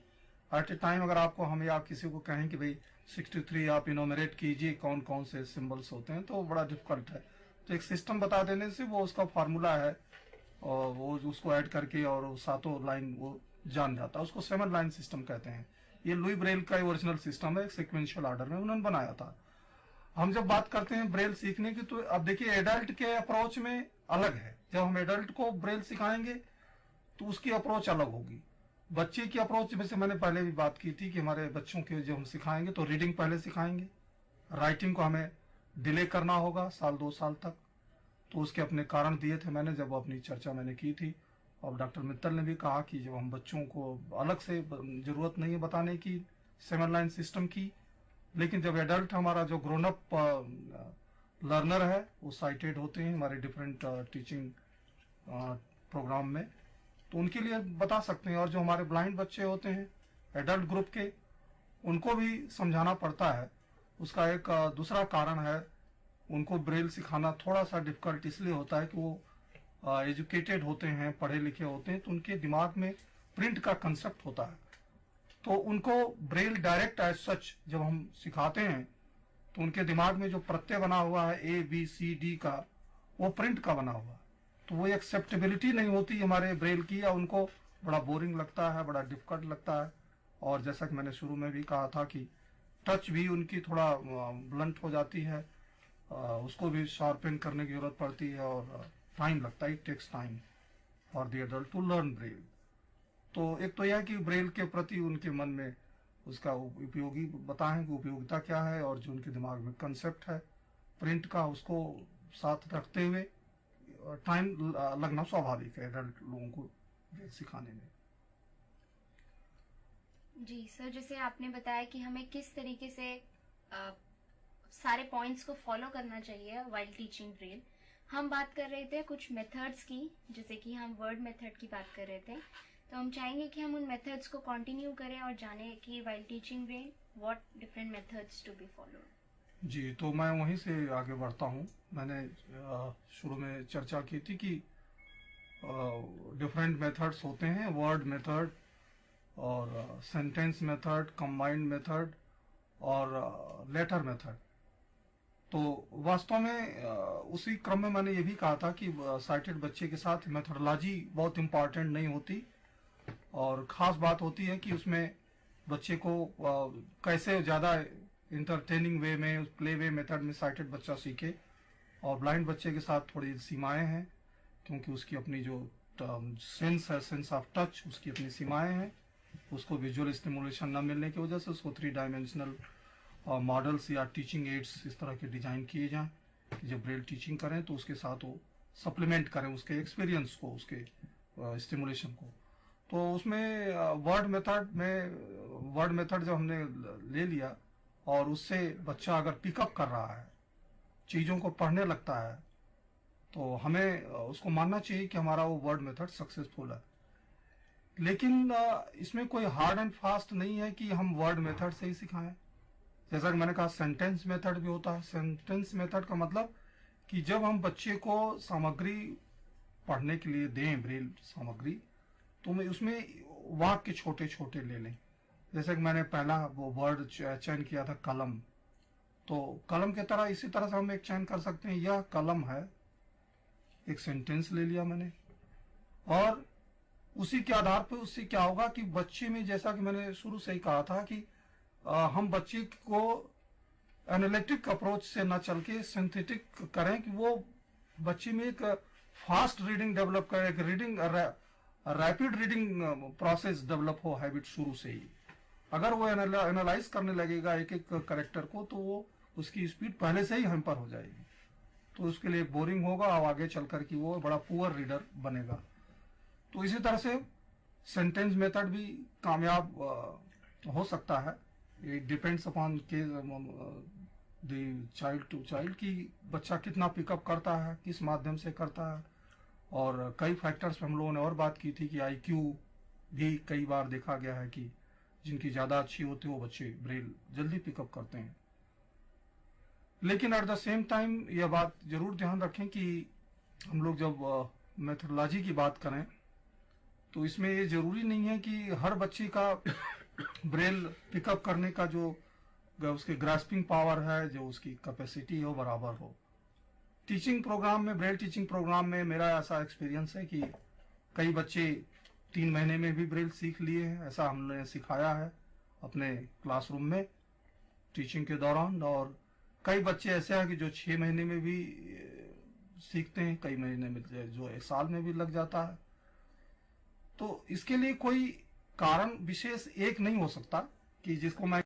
एट ए टाइम अगर आपको हम या किसी को कहें कि भाई 63 आप इनोमरेट कीजिए कौन कौन से सिंबल्स होते हैं, तो वो बड़ा डिफिकल्ट है। तो एक सिस्टम बता देने से वो उसका फार्मूला है और वो उसको ऐड करके और सातों लाइन वो जान जाता है, उसको 7 लाइन सिस्टम कहते हैं। ये लुई ब्रेल का ओरिजिनल सिस्टम है, सिक्वेंशियल ऑर्डर में उन्होंने बनाया था। हम जब बात करते हैं ब्रेल सीखने की, तो अब देखिए एडल्ट के अप्रोच में अलग है। जब हम एडल्ट को ब्रेल सिखाएंगे तो उसकी अप्रोच अलग होगी। बच्चे की अप्रोच में से मैंने पहले भी बात की थी कि हमारे बच्चों के जब हम सिखाएंगे तो रीडिंग पहले सिखाएंगे, राइटिंग को हमें डिले करना होगा 1-2 साल तक। तो उसके अपने कारण दिए थे मैंने, जब अपनी चर्चा मैंने की थी। और डॉक्टर मित्तल ने भी कहा कि जब हम बच्चों को अलग से जरूरत नहीं है बताने की 7 लाइन सिस्टम की, लेकिन जब एडल्ट हमारा जो ग्रोन अप लर्नर है वो साइटेड होते हैं हमारे डिफरेंट टीचिंग प्रोग्राम में, तो उनके लिए बता सकते हैं। और जो हमारे ब्लाइंड बच्चे होते हैं एडल्ट ग्रुप के, उनको भी समझाना पड़ता है। उसका एक दूसरा कारण है, उनको ब्रेल सिखाना थोड़ा सा डिफिकल्ट इसलिए होता है कि वो एजुकेटेड होते हैं, पढ़े लिखे होते हैं, तो उनके दिमाग में प्रिंट का कंसेप्ट होता है। तो उनको ब्रेल डायरेक्ट एज सच जब हम सिखाते हैं तो उनके दिमाग में जो प्रत्यय बना हुआ है ABCD का, वो प्रिंट का बना हुआ है। तो वो एक्सेप्टेबिलिटी नहीं होती हमारे ब्रेल की, या उनको बड़ा बोरिंग लगता है, बड़ा डिफिकल्ट लगता है। और जैसा कि मैंने शुरू में भी कहा था कि टच भी उनकी थोड़ा ब्लंट हो जाती है, उसको भी शार्पन करने की जरूरत पड़ती है और टाइम लगता है। It takes time for the adult to learn Braille. तो एक तो यह कि ब्रेल के प्रति उनके मन में उसका उपयोगी बताएं कि उपयोगिता क्या है, और जो उनके दिमाग में कंसेप्ट है प्रिंट का, उसको साथ रखते हुए टाइम लगना स्वाभाविक है एडल्ट लोगों को ब्रेल सिखाने में। जी सर, जैसे आपने बताया कि हमें किस तरीके से सारे पॉइंट्स को फॉलो करना चाहिए वाइल टीचिंग ब्रेल। हम बात कर रहे थे कुछ मेथड्स की, जैसे कि हम वर्ड मेथड की बात कर रहे थे, तो हम चाहेंगे कि हम उन मेथड्स को कंटिन्यू करें और जाने कि while teaching Braille what different methods to be followed. जी, तो मैं वहीं से आगे बढ़ता हूँ। मैंने शुरू में चर्चा की थी कि डिफरेंट मेथड्स होते हैं, वर्ड मेथड और सेंटेंस मेथड, कंबाइंड मेथड और लेटर मेथड। तो वास्तव में उसी क्रम में मैंने ये भी कहा था कि साइटेड बच्चे के साथ मेथडोलॉजी बहुत इम्पॉर्टेंट नहीं होती, और खास बात होती है कि उसमें बच्चे को कैसे ज़्यादा इंटरटेनिंग वे में, प्ले वे मेथड में साइटेड बच्चा सीखे। और ब्लाइंड बच्चे के साथ थोड़ी सीमाएं हैं, क्योंकि उसकी अपनी जो सेंस है, सेंस ऑफ टच, उसकी अपनी सीमाएं हैं। उसको विजुअल स्टिमुलेशन न मिलने की वजह से उसको 3 डायमेंशनल मॉडल्स या टीचिंग एड्स इस तरह के डिजाइन किए जाएं कि जब ब्रेल टीचिंग करें तो उसके साथ वो सप्लीमेंट करें उसके एक्सपीरियंस को, उसके स्टिमुलेशन को। तो उसमें वर्ड मेथड जब हमने ले लिया और उससे बच्चा अगर पिकअप कर रहा है, चीज़ों को पढ़ने लगता है, तो हमें उसको मानना चाहिए कि हमारा वो वर्ड मेथड सक्सेसफुल है। लेकिन इसमें कोई हार्ड एंड फास्ट नहीं है कि हम वर्ड मेथड से ही सिखाएं। जैसा कि मैंने कहा, सेंटेंस मेथड भी होता है। सेंटेंस मेथड का मतलब कि जब हम बच्चे को सामग्री पढ़ने के लिए दें, ब्रेल सामग्री, तो मैं उसमें वाक्य छोटे छोटे ले लें। जैसे कि मैंने पहला वो वर्ड चयन किया था कलम, तो कलम की तरह इसी तरह से हम एक चयन कर सकते हैं, यह कलम है, एक सेंटेंस ले लिया मैंने। और उसी के आधार पर उससे क्या होगा कि बच्चे में, जैसा कि मैंने शुरू से ही कहा था कि हम बच्चे को एनालिटिक अप्रोच से न चल के सिंथेटिक करें, कि वो बच्चे में एक फास्ट रीडिंग डेवलप करे, एक reading rapid reading process develop हो हैबिट शुरू से ही। अगर वो एनालाइज करने लगेगा एक एक कैरेक्टर को, तो वो उसकी स्पीड पहले से ही हैम्पर हो जाएगी, तो उसके लिए बोरिंग होगा और आगे चल कर कि वो बड़ा पुअर रीडर बनेगा। तो इसी तरह से सेंटेंस मेथड भी कामयाब हो सकता है। It depends upon the child to child कि बच्चा कितना पिकअप करता है, किस माध्यम से करता है। और कई फैक्टर्स पे हम लोगों ने और बात की थी कि IQ भी कई बार देखा गया है कि जिनकी ज़्यादा अच्छी होती है वो बच्चे ब्रेल जल्दी पिकअप करते हैं। लेकिन एट द सेम टाइम यह बात जरूर ध्यान रखें कि हम लोग जब मेथडोलॉजी की बात करें तो इसमें ये जरूरी नहीं है कि हर बच्चे का ब्रेल पिकअप करने का जो उसके ग्रास्पिंग पावर है, जो उसकी कैपेसिटी हो, बराबर हो। टीचिंग प्रोग्राम में, ब्रेल टीचिंग प्रोग्राम में मेरा ऐसा एक्सपीरियंस है कि कई बच्चे 3 महीने में भी ब्रेल सीख लिए हैं। ऐसा हमने सिखाया है अपने क्लासरूम में टीचिंग के दौरान। और कई बच्चे ऐसे हैं कि जो 6 महीने में भी सीखते हैं, कई महीने में जो 1 साल में भी लग जाता है। तो इसके लिए कोई कारण विशेष एक नहीं हो सकता कि जिसको मैं